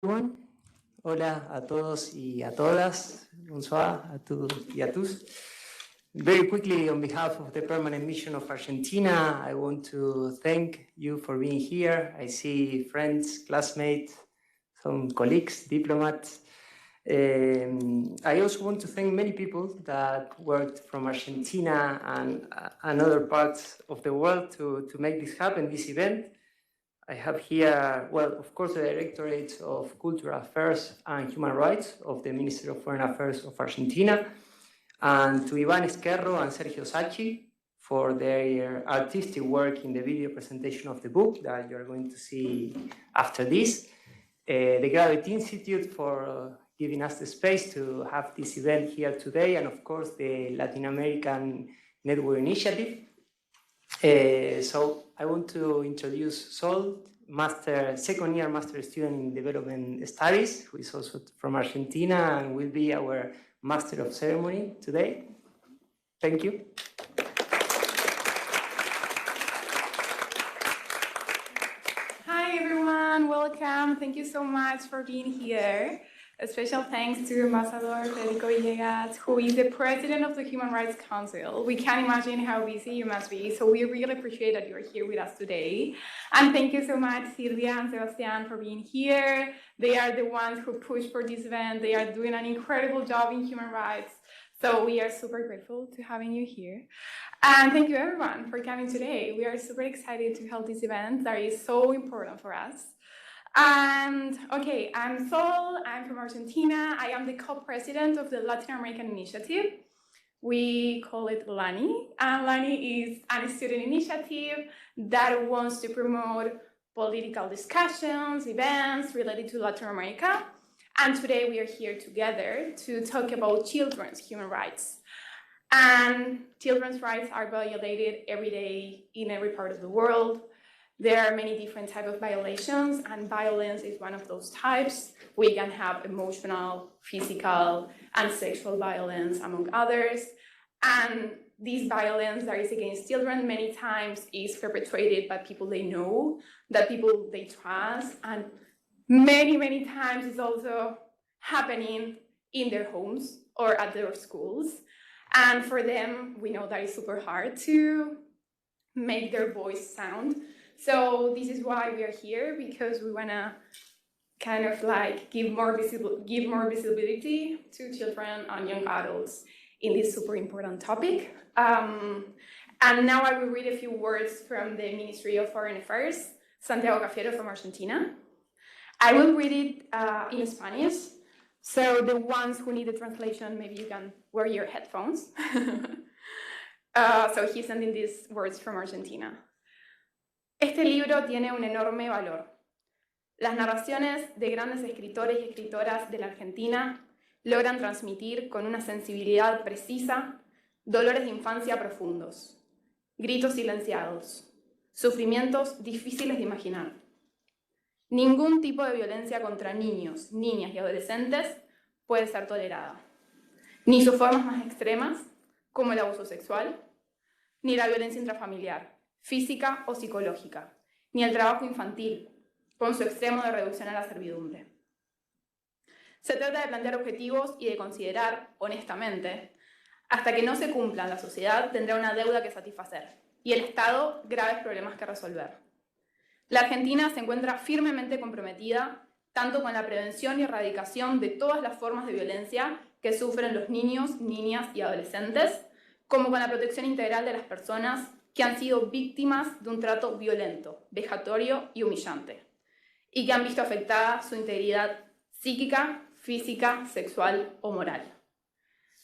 Everyone. Hola a todos y a todas. Bonsoir a todos y a tous. Very quickly, on behalf of the Permanent Mission of Argentina, I want to thank you for being here. I see friends, classmates, some colleagues, diplomats. I also want to thank many people that worked from Argentina and other parts of the world to make this happen, this event. I have here, well, of course, the Directorate of Cultural Affairs and Human Rights of the Ministry of Foreign Affairs of Argentina, and to Iván Esquerro and Sergio Sacchi for their artistic work in the video presentation of the book that you're going to see after this. The Graduate Institute for giving us the space to have this event here today, and of course the Latin American Network Initiative. So I want to introduce Sol, second year master student in development studies, who is also from Argentina and will be our master of ceremony today. Thank you. Hi everyone, welcome. Thank you so much for being here. A special thanks to Ambassador Federico Villegas, who is the president of the Human Rights Council. We can't imagine how busy you must be, so we really appreciate that you're here with us today. And thank you so much, Silvia and Sebastian, for being here. They are the ones who push for this event. They are doing an incredible job in human rights. So we are super grateful to having you here. And thank you everyone for coming today. We are super excited to hold this event that is so important for us. And okay, I'm Sol, I'm from Argentina. I am the co-president of the Latin American Initiative. We call it LANI, and LANI is a student initiative that wants to promote political discussions, events related to Latin America. And today we are here together to talk about children's human rights. And children's rights are violated every day in every part of the world. There are many different types of violations, and violence is one of those types. We can have emotional, physical, and sexual violence, among others. And this violence that is against children many times is perpetrated by people they know, that people they trust, and many times it's also happening in their homes or at their schools. And for them, we know that it's super hard to make their voice sound. So this is why we are here, because we want to kind of like give more visibility to children and young adults in this super important topic. And now I will read a few words from the Ministry of Foreign Affairs, Santiago Cafiero from Argentina. I will read it in Spanish, so the ones who need the translation, maybe you can wear your headphones. So he's sending these words from Argentina. Este libro tiene un enorme valor. Las narraciones de grandes escritores y escritoras de la Argentina logran transmitir con una sensibilidad precisa dolores de infancia profundos, gritos silenciados, sufrimientos difíciles de imaginar. Ningún tipo de violencia contra niños, niñas y adolescentes puede ser tolerada. Ni sus formas más extremas, como el abuso sexual, ni la violencia intrafamiliar, física o psicológica, ni el trabajo infantil, con su extremo de reducción a la servidumbre. Se trata de plantear objetivos y de considerar, honestamente, hasta que no se cumplan, la sociedad tendrá una deuda que satisfacer y el Estado graves problemas que resolver. La Argentina se encuentra firmemente comprometida tanto con la prevención y erradicación de todas las formas de violencia que sufren los niños, niñas y adolescentes, como con la protección integral de las personas que han sido víctimas de un trato violento, vejatorio y humillante, y que han visto afectada su integridad psíquica, física, sexual o moral.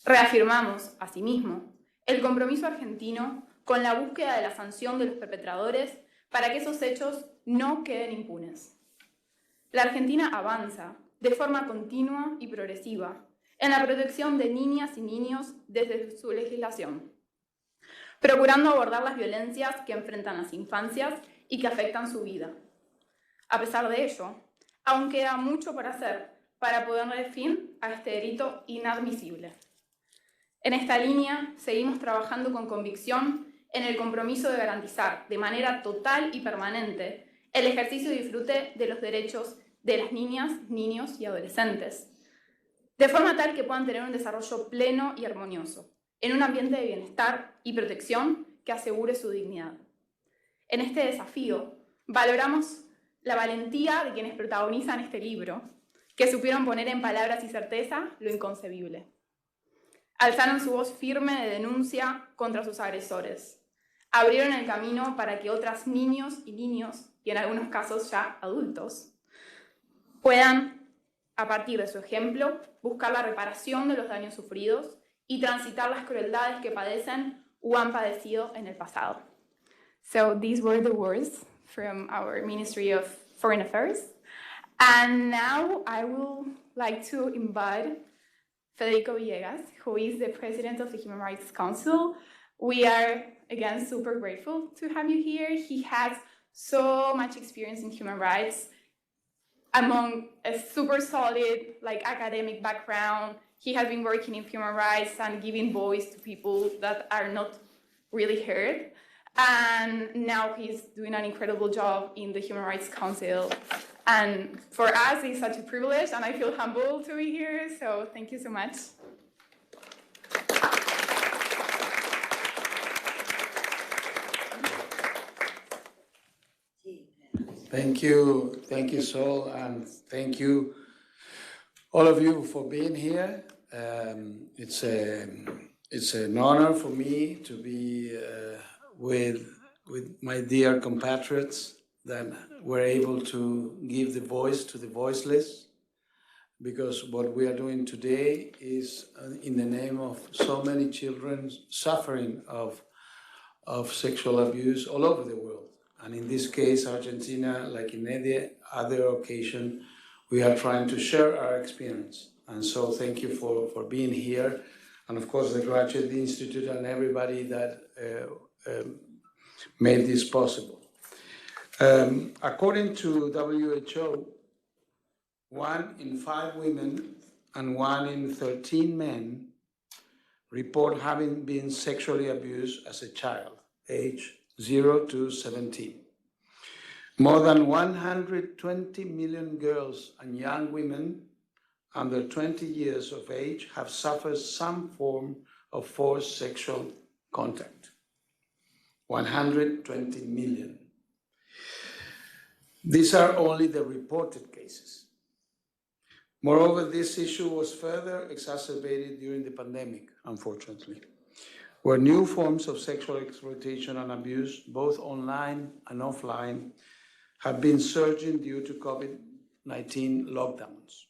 Reafirmamos, asimismo, el compromiso argentino con la búsqueda de la sanción de los perpetradores para que esos hechos no queden impunes. La Argentina avanza de forma continua y progresiva en la protección de niñas y niños desde su legislación, procurando abordar las violencias que enfrentan las infancias y que afectan su vida. A pesar de ello, aún queda mucho por hacer para ponerle fin a este delito inadmisible. En esta línea, seguimos trabajando con convicción en el compromiso de garantizar de manera total y permanente el ejercicio y disfrute de los derechos de las niñas, niños y adolescentes, de forma tal que puedan tener un desarrollo pleno y armonioso, en un ambiente de bienestar y protección que asegure su dignidad. En este desafío, valoramos la valentía de quienes protagonizan este libro, que supieron poner en palabras y certeza lo inconcebible. Alzaron su voz firme de denuncia contra sus agresores. Abrieron el camino para que otros niños, y en algunos casos ya adultos, puedan, a partir de su ejemplo, buscar la reparación de los daños sufridos y transitar las crueldades que padecen o han padecido en el pasado. So these were the words from our Ministry of Foreign Affairs. And now I would like to invite Federico Villegas, who is the president of the Human Rights Council. We are, again, super grateful to have you here. He has so much experience in human rights, among a super solid academic background. He has been working in human rights and giving voice to people that are not really heard. And now he's doing an incredible job in the Human Rights Council. And for us, it's such a privilege, and I feel humbled to be here, so thank you so much. Thank you, Sol, and thank you, all of you, for being here. It's an honor for me to be with my dear compatriots that were able to give the voice to the voiceless, because what we are doing today is in the name of so many children suffering of sexual abuse all over the world. And in this case, Argentina, like in any other occasion, we are trying to share our experience. And so thank you for being here. And of course, the Graduate Institute and everybody that made this possible. According to WHO, 1 in 5 women and 1 in 13 men report having been sexually abused as a child, age 0 to 17. More than 120 million girls and young women under 20 years of age have suffered some form of forced sexual contact. 120 million. These are only the reported cases. Moreover, this issue was further exacerbated during the pandemic, unfortunately, where new forms of sexual exploitation and abuse, both online and offline, have been surging due to COVID-19 lockdowns.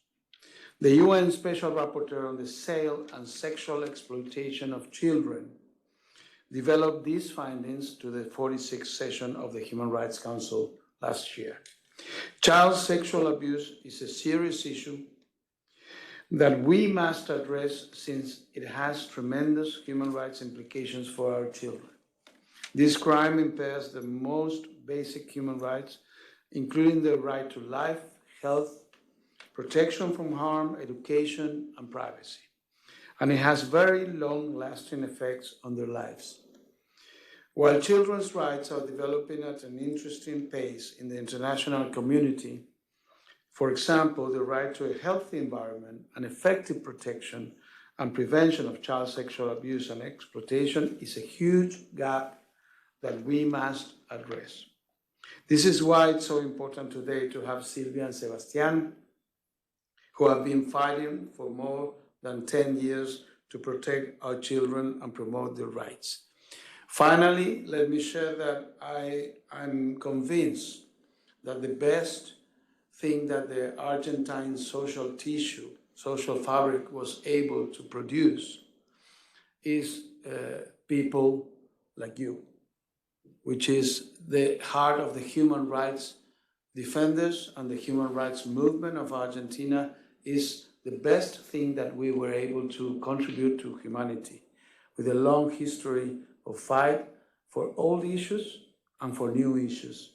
The UN Special Rapporteur on the sale and sexual exploitation of children developed these findings to the 46th session of the Human Rights Council last year. Child sexual abuse is a serious issue that we must address since it has tremendous human rights implications for our children. This crime impairs the most basic human rights, including the right to life, health, protection from harm, education, and privacy. And it has very long-lasting effects on their lives. While children's rights are developing at an interesting pace in the international community, for example, the right to a healthy environment and effective protection and prevention of child sexual abuse and exploitation is a huge gap that we must address. This is why it's so important today to have Silvia and Sebastián, who have been fighting for more than 10 years to protect our children and promote their rights. Finally, let me share that I'm convinced that the best thing that the Argentine social tissue, social fabric was able to produce is people like you, which is the heart of the human rights defenders, and the human rights movement of Argentina is the best thing that we were able to contribute to humanity, with a long history of fight for old issues and for new issues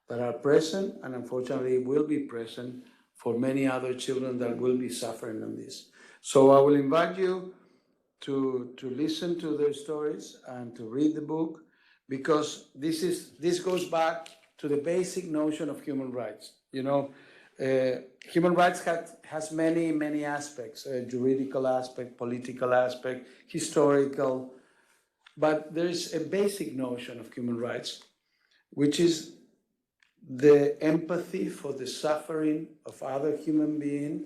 that are present and unfortunately will be present for many other children that will be suffering on this. So I will invite you to listen to their stories and to read the book, because this goes back to the basic notion of human rights. You know, Human rights has many, many aspects, juridical aspect, political aspect, historical, but there is a basic notion of human rights, which is the empathy for the suffering of other human beings,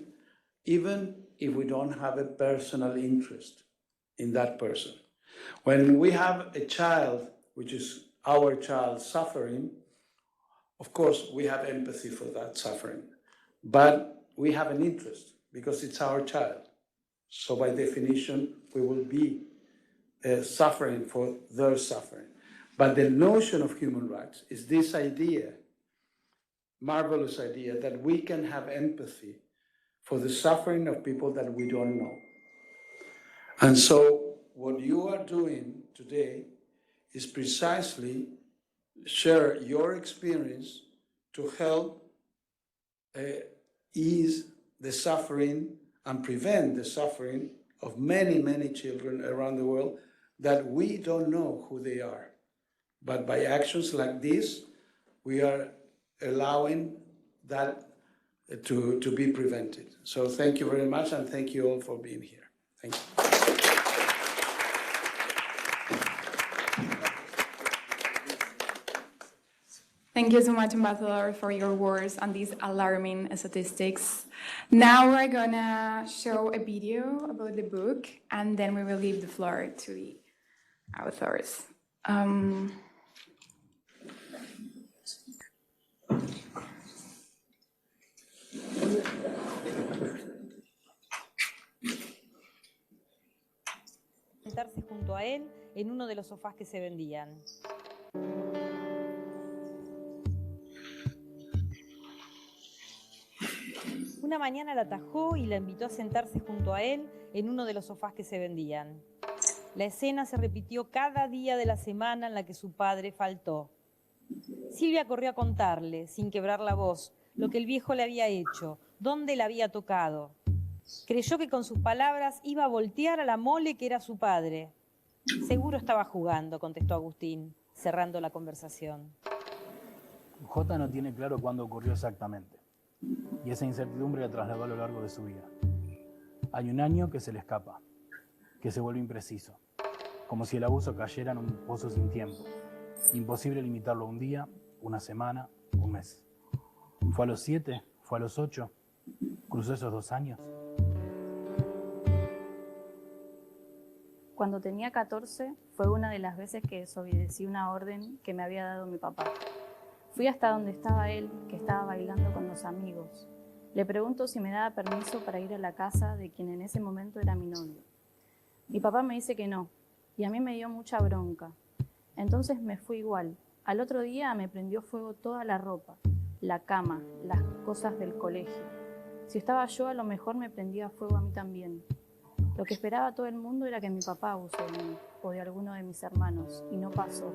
even if we don't have a personal interest in that person. When we have a child, which is our child, suffering, of course, we have empathy for that suffering, but we have an interest because it's our child. So by definition, we will be suffering for their suffering. But the notion of human rights is this idea, marvelous idea, that we can have empathy for the suffering of people that we don't know. And so what you are doing today is precisely share your experience to help ease the suffering and prevent the suffering of many, many children around the world that we don't know who they are. But by actions like this, we are allowing that to be prevented. So thank you very much, and thank you all for being here. Thank you. Thank you so much, Ambassador, for your words on these alarming statistics. Now we're gonna show a video about the book, and then we will leave the floor to the authors. Sentarse junto a él en uno de los sofás que se vendían. Una mañana la atajó y la invitó a sentarse junto a él en uno de los sofás que se vendían. La escena se repitió cada día de la semana en la que su padre faltó. Silvia corrió a contarle, sin quebrar la voz, lo que el viejo le había hecho, dónde la había tocado. Creyó que con sus palabras iba a voltear a la mole que era su padre. Seguro estaba jugando, contestó Agustín, cerrando la conversación. J no tiene claro cuándo ocurrió exactamente, y esa incertidumbre la trasladó a lo largo de su vida. Hay un año que se le escapa, que se vuelve impreciso, como si el abuso cayera en un pozo sin tiempo. Imposible limitarlo a un día, una semana, un mes. ¿Fue a los 7? ¿Fue a los 8? ¿Cruzó esos 2 años? Cuando tenía 14 fue una de las veces que desobedecí una orden que me había dado mi papá. Fui hasta donde estaba él, que estaba bailando con los amigos. Le pregunto si me daba permiso para ir a la casa de quien en ese momento era mi novio. Mi papá me dice que no, y a mí me dio mucha bronca. Entonces me fui igual. Al otro día me prendió fuego toda la ropa, la cama, las cosas del colegio. Si estaba yo, a lo mejor me prendía fuego a mí también. Lo que esperaba todo el mundo era que mi papá abuse de mí o de alguno de mis hermanos, y no pasó.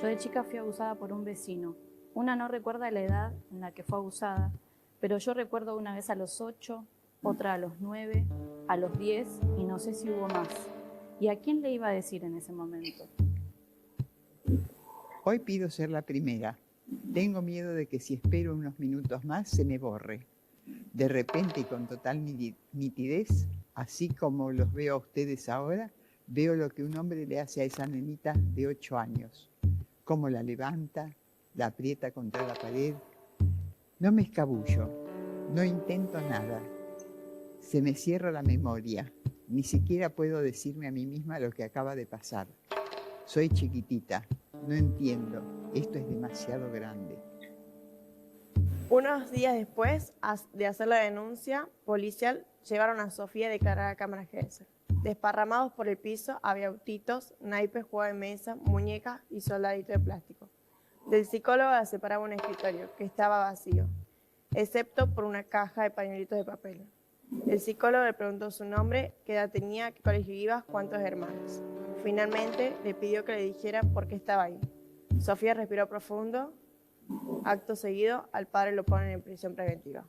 Yo de chica fui abusada por un vecino. Una no recuerda la edad en la que fue abusada, pero yo recuerdo una vez a los 8, otra a los 9, a los 10 y no sé si hubo más. ¿Y a quién le iba a decir en ese momento? Hoy pido ser la primera. Tengo miedo de que si espero unos minutos más se me borre. De repente y con total nitidez, así como los veo a ustedes ahora, veo lo que un hombre le hace a esa nenita de 8 años. Cómo la levanta, la aprieta contra la pared. No me escabullo, no intento nada. Se me cierra la memoria. Ni siquiera puedo decirme a mí misma lo que acaba de pasar. Soy chiquitita, no entiendo. Esto es demasiado grande. Unos días después de hacer la denuncia policial, llevaron a Sofía a declarar a cámara Gesell. Desparramados por el piso había autitos, naipes, juegos de mesa, muñecas y soldaditos de plástico. Del psicólogo la separaba un escritorio, que estaba vacío, excepto por una caja de pañuelitos de papel. El psicólogo le preguntó su nombre, qué edad tenía, qué colegio iba, cuántos hermanos. Finalmente le pidió que le dijera por qué estaba ahí. Sofía respiró profundo. Acto seguido, al padre lo ponen en prisión preventiva.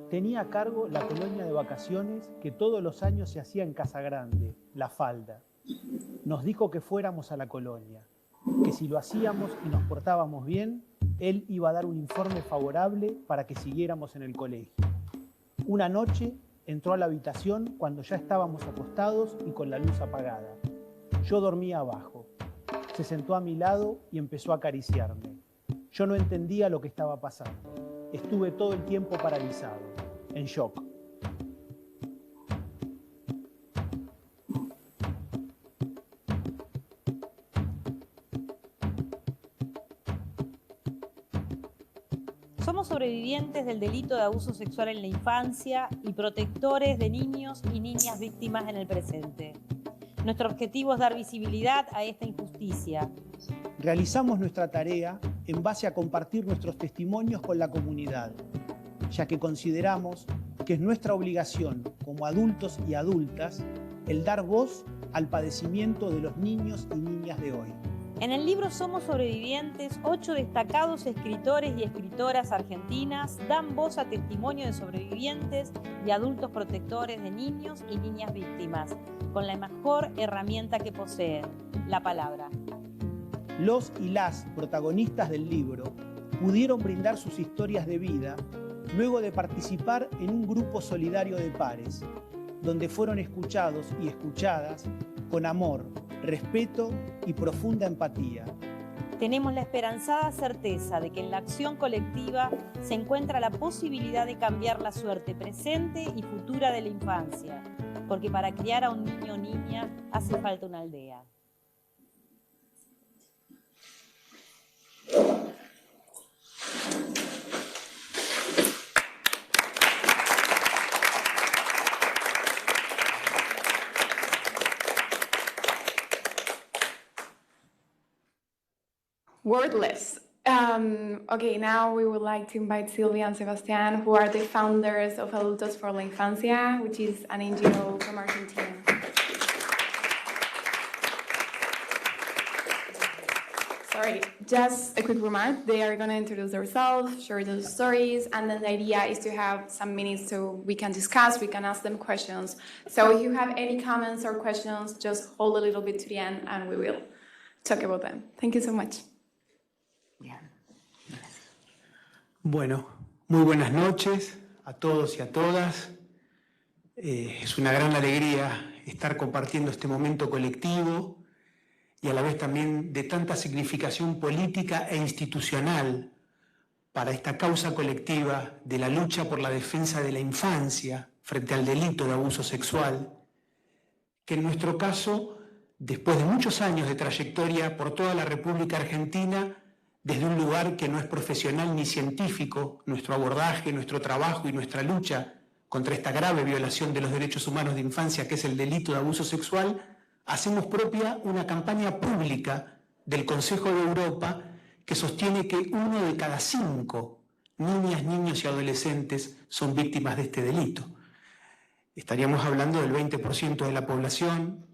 Tenía a cargo la colonia de vacaciones que todos los años se hacía en Casa Grande, La Falda. Nos dijo que fuéramos a la colonia, que si lo hacíamos y nos portábamos bien, él iba a dar un informe favorable para que siguiéramos en el colegio. Una noche entró a la habitación cuando ya estábamos acostados y con la luz apagada. Yo dormía abajo. Se sentó a mi lado y empezó a acariciarme. Yo no entendía lo que estaba pasando. Estuve todo el tiempo paralizado, en shock. Somos sobrevivientes del delito de abuso sexual en la infancia y protectores de niños y niñas víctimas en el presente. Nuestro objetivo es dar visibilidad a esta injusticia. Realizamos nuestra tarea en base a compartir nuestros testimonios con la comunidad, ya que consideramos que es nuestra obligación como adultos y adultas el dar voz al padecimiento de los niños y niñas de hoy. En el libro Somos Sobrevivientes, 8 destacados escritores y escritoras argentinas dan voz a testimonio de sobrevivientes y adultos protectores de niños y niñas víctimas, con la mejor herramienta que poseen, la palabra. Los y las protagonistas del libro pudieron brindar sus historias de vida luego de participar en un grupo solidario de pares, donde fueron escuchados y escuchadas con amor, respeto y profunda empatía. Tenemos la esperanzada certeza de que en la acción colectiva se encuentra la posibilidad de cambiar la suerte presente y futura de la infancia, porque para criar a un niño o niña hace falta una aldea. Wordless. Okay, now we would like to invite Silvia and Sebastián, who are the founders of Adultos por la Infancia, which is an NGO from Argentina. Sorry, just a quick remark. They are going to introduce themselves, share their stories, and then the idea is to have some minutes so we can discuss, we can ask them questions. So if you have any comments or questions, just hold a little bit to the end and we will talk about them. Thank you so much. Bueno, muy buenas noches a todos y a todas. Es una gran alegría estar compartiendo este momento colectivo y a la vez también de tanta significación política e institucional para esta causa colectiva de la lucha por la defensa de la infancia frente al delito de abuso sexual, que en nuestro caso, después de muchos años de trayectoria por toda la República Argentina, desde un lugar que no es profesional ni científico, nuestro abordaje, nuestro trabajo y nuestra lucha contra esta grave violación de los derechos humanos de infancia que es el delito de abuso sexual, hacemos propia una campaña pública del Consejo de Europa que sostiene que 1 de cada 5 niñas, niños y adolescentes son víctimas de este delito. Estaríamos hablando del 20% de la población,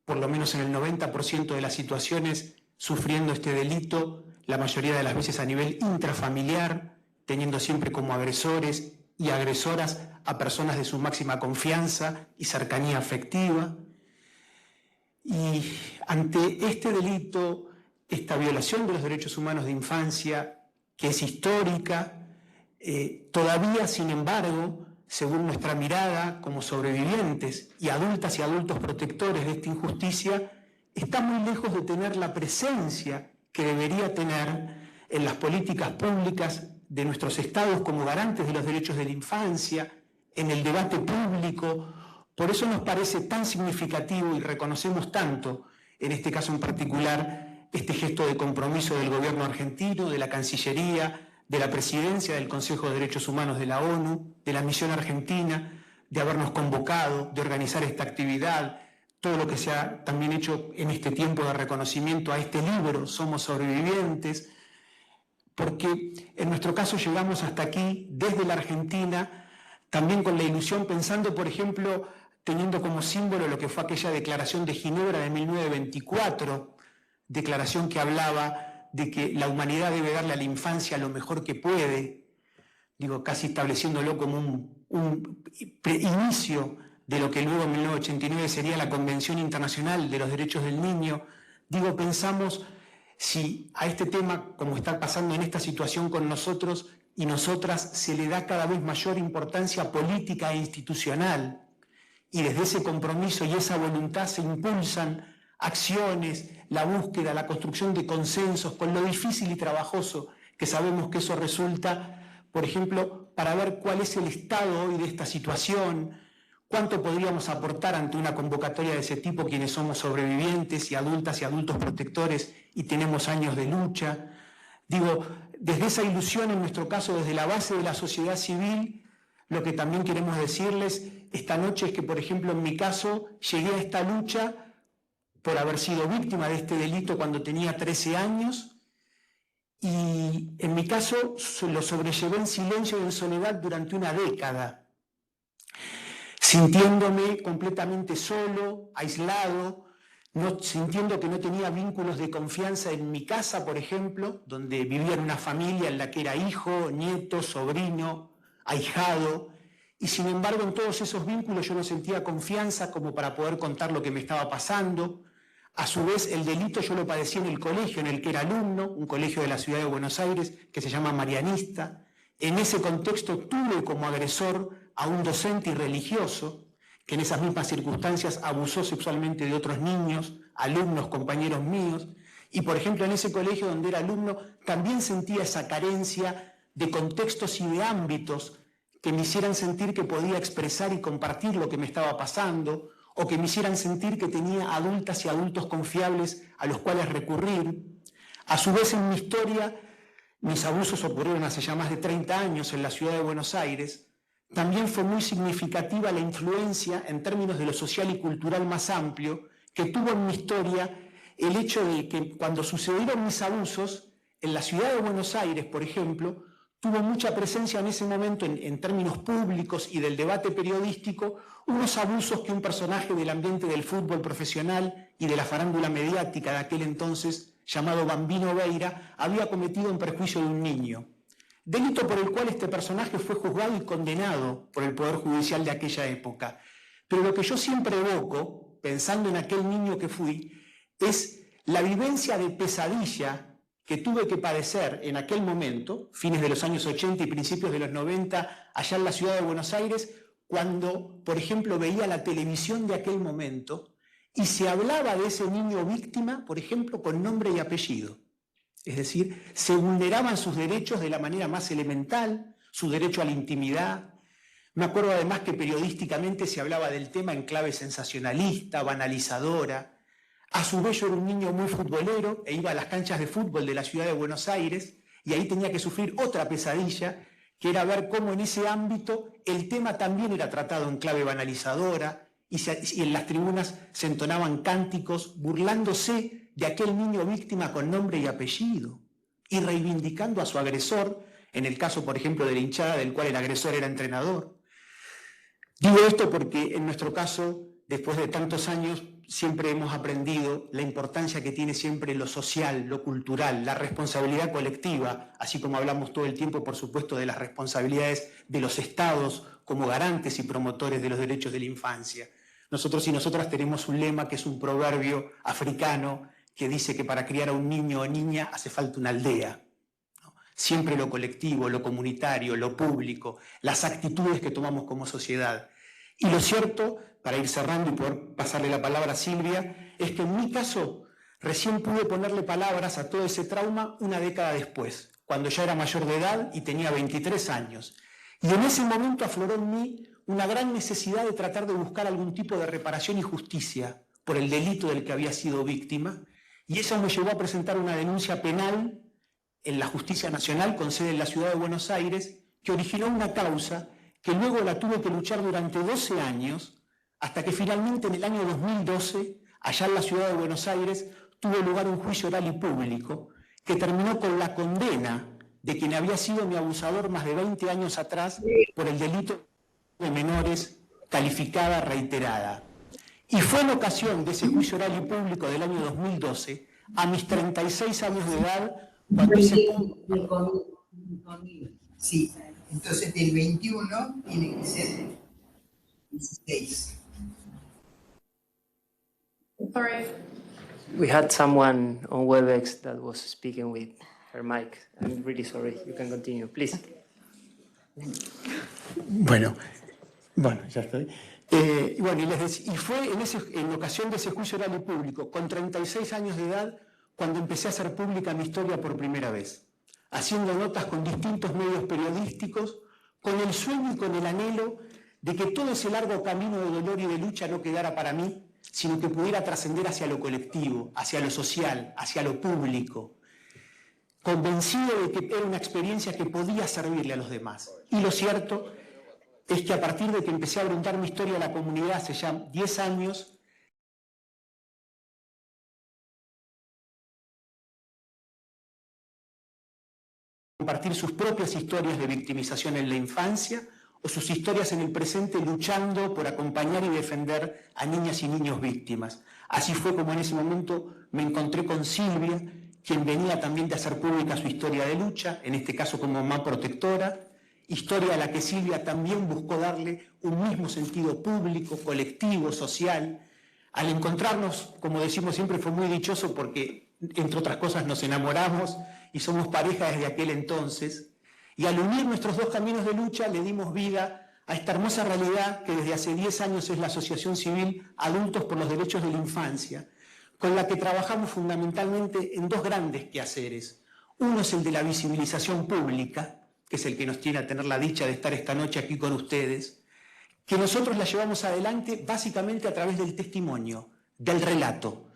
por lo menos en el 90% de las situaciones sufriendo este delito, la mayoría de las veces a nivel intrafamiliar, teniendo siempre como agresores y agresoras a personas de su máxima confianza y cercanía afectiva. Y ante este delito, esta violación de los derechos humanos de infancia, que es histórica, todavía, sin embargo, según nuestra mirada como sobrevivientes y adultas y adultos protectores de esta injusticia, está muy lejos de tener la presencia que debería tener en las políticas públicas de nuestros estados como garantes de los derechos de la infancia, en el debate público. Por eso nos parece tan significativo y reconocemos tanto, en este caso en particular, este gesto de compromiso del gobierno argentino, de la Cancillería, de la Presidencia del Consejo de Derechos Humanos de la ONU, de la Misión Argentina, de habernos convocado, de organizar esta actividad, todo lo que se ha también hecho en este tiempo de reconocimiento a este libro, Somos Sobrevivientes, porque en nuestro caso llegamos hasta aquí desde la Argentina, también con la ilusión, pensando, por ejemplo, teniendo como símbolo lo que fue aquella Declaración de Ginebra de 1924, declaración que hablaba de que la humanidad debe darle a la infancia lo mejor que puede, digo, casi estableciéndolo como un inicio de lo que luego en 1989 sería la Convención Internacional de los Derechos del Niño. Digo, pensamos si a este tema, como está pasando en esta situación con nosotros y nosotras, se le da cada vez mayor importancia política e institucional, y desde ese compromiso y esa voluntad se impulsan acciones, la búsqueda, la construcción de consensos, con lo difícil y trabajoso que sabemos que eso resulta, por ejemplo, para ver cuál es el estado hoy de esta situación, cuánto podríamos aportar ante una convocatoria de ese tipo quienes somos sobrevivientes y adultas y adultos protectores y tenemos años de lucha. Digo, desde esa ilusión, en nuestro caso, desde la base de la sociedad civil, lo que también queremos decirles esta noche es que, por ejemplo, en mi caso, llegué a esta lucha por haber sido víctima de este delito cuando tenía 13 años y, en mi caso, lo sobrellevé en silencio y en soledad durante una década, sintiéndome completamente solo, aislado, sintiendo que no tenía vínculos de confianza en mi casa, por ejemplo, donde vivía en una familia en la que era hijo, nieto, sobrino, ahijado, y sin embargo en todos esos vínculos yo no sentía confianza como para poder contar lo que me estaba pasando. A su vez, el delito yo lo padecí en el colegio en el que era alumno, un colegio de la ciudad de Buenos Aires que se llama Marianista. En ese contexto tuve como agresor a un docente irreligioso que en esas mismas circunstancias abusó sexualmente de otros niños, alumnos, compañeros míos. Y, por ejemplo, en ese colegio donde era alumno también sentía esa carencia de contextos y de ámbitos que me hicieran sentir que podía expresar y compartir lo que me estaba pasando, o que me hicieran sentir que tenía adultas y adultos confiables a los cuales recurrir. A su vez, en mi historia, mis abusos ocurrieron hace ya más de 30 años en la ciudad de Buenos Aires. También fue muy significativa la influencia, en términos de lo social y cultural más amplio, que tuvo en mi historia el hecho de que cuando sucedieron mis abusos, en la ciudad de Buenos Aires, por ejemplo, tuvo mucha presencia en ese momento en términos públicos y del debate periodístico, unos abusos que un personaje del ambiente del fútbol profesional y de la farándula mediática de aquel entonces, llamado Bambino Veira, había cometido en perjuicio de un niño. Delito por el cual este personaje fue juzgado y condenado por el Poder Judicial de aquella época. Pero lo que yo siempre evoco, pensando en aquel niño que fui, es la vivencia de pesadilla que tuve que padecer en aquel momento, fines de los años 80 y principios de los 90, allá en la ciudad de Buenos Aires, cuando, por ejemplo, veía la televisión de aquel momento y se hablaba de ese niño víctima, por ejemplo, con nombre y apellido. Es decir, se vulneraban sus derechos de la manera más elemental, su derecho a la intimidad. Me acuerdo además que periodísticamente se hablaba del tema en clave sensacionalista, banalizadora. A su vez yo era un niño muy futbolero e iba a las canchas de fútbol de la ciudad de Buenos Aires y ahí tenía que sufrir otra pesadilla, que era ver cómo en ese ámbito el tema también era tratado en clave banalizadora y en las tribunas se entonaban cánticos burlándose de aquel niño víctima con nombre y apellido y reivindicando a su agresor, en el caso, por ejemplo, de la hinchada del cual el agresor era entrenador. Digo esto porque en nuestro caso, después de tantos años, siempre hemos aprendido la importancia que tiene siempre lo social, lo cultural, la responsabilidad colectiva, así como hablamos todo el tiempo, por supuesto, de las responsabilidades de los estados como garantes y promotores de los derechos de la infancia. Nosotros y nosotras tenemos un lema que es un proverbio africano que dice que para criar a un niño o niña hace falta una aldea. Siempre lo colectivo, lo comunitario, lo público, las actitudes que tomamos como sociedad. Y lo cierto, para ir cerrando y poder pasarle la palabra a Silvia, es que en mi caso recién pude ponerle palabras a todo ese trauma una década después, cuando ya era mayor de edad y tenía 23 años. Y en ese momento afloró en mí una gran necesidad de tratar de buscar algún tipo de reparación y justicia por el delito del que había sido víctima, y eso me llevó a presentar una denuncia penal en la Justicia Nacional con sede en la ciudad de Buenos Aires, que originó una causa que luego la tuve que luchar durante 12 años, hasta que finalmente en el año 2012, allá en la ciudad de Buenos Aires, tuvo lugar un juicio oral y público que terminó con la condena de quien había sido mi abusador más de 20 años atrás por el delito de menores calificada reiterada. Y fue en ocasión de ese juicio oral y público del año 2012, a mis 36 años de edad, cuando ese... Sí, entonces del 21 tiene que ser 16. Sorry. We had someone on WebEx that was speaking with her mic. I'm really sorry. You can continue, please. Bueno, ya estoy. Bueno, y fue en ocasión de ese juicio oral y público, con 36 años de edad, cuando empecé a hacer pública mi historia por primera vez, haciendo notas con distintos medios periodísticos, con el sueño y con el anhelo de que todo ese largo camino de dolor y de lucha no quedara para mí, sino que pudiera trascender hacia lo colectivo, hacia lo social, hacia lo público, convencido de que era una experiencia que podía servirle a los demás. Y lo cierto es que a partir de que empecé a brindar mi historia a la comunidad hace ya 10 años, compartir sus propias historias de victimización en la infancia o sus historias en el presente luchando por acompañar y defender a niñas y niños víctimas. Así fue como en ese momento me encontré con Silvia, quien venía también de hacer pública su historia de lucha, en este caso como mamá protectora, historia a la que Silvia también buscó darle un mismo sentido público, colectivo, social. Al encontrarnos, como decimos siempre, fue muy dichoso porque, entre otras cosas, nos enamoramos y somos pareja desde aquel entonces. Y al unir nuestros dos caminos de lucha, le dimos vida a esta hermosa realidad que desde hace 10 años es la Asociación Civil Adultos por los Derechos de la Infancia, con la que trabajamos fundamentalmente en dos grandes quehaceres. Uno es el de la visibilización pública, que es el que nos tiene a tener la dicha de estar esta noche aquí con ustedes, que nosotros la llevamos adelante básicamente a través del testimonio, del relato.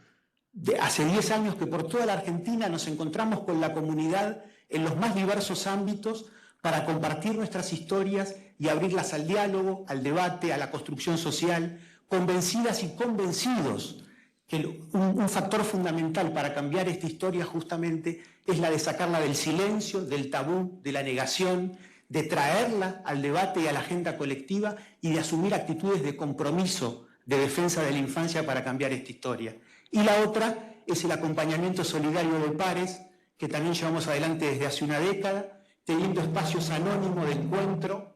Hace 10 años que por toda la Argentina nos encontramos con la comunidad en los más diversos ámbitos para compartir nuestras historias y abrirlas al diálogo, al debate, a la construcción social, convencidas y convencidos que un factor fundamental para cambiar esta historia justamente es la de sacarla del silencio, del tabú, de la negación, de traerla al debate y a la agenda colectiva y de asumir actitudes de compromiso, de defensa de la infancia para cambiar esta historia. Y la otra es el acompañamiento solidario de pares, que también llevamos adelante desde hace una década, teniendo espacios anónimos de encuentro,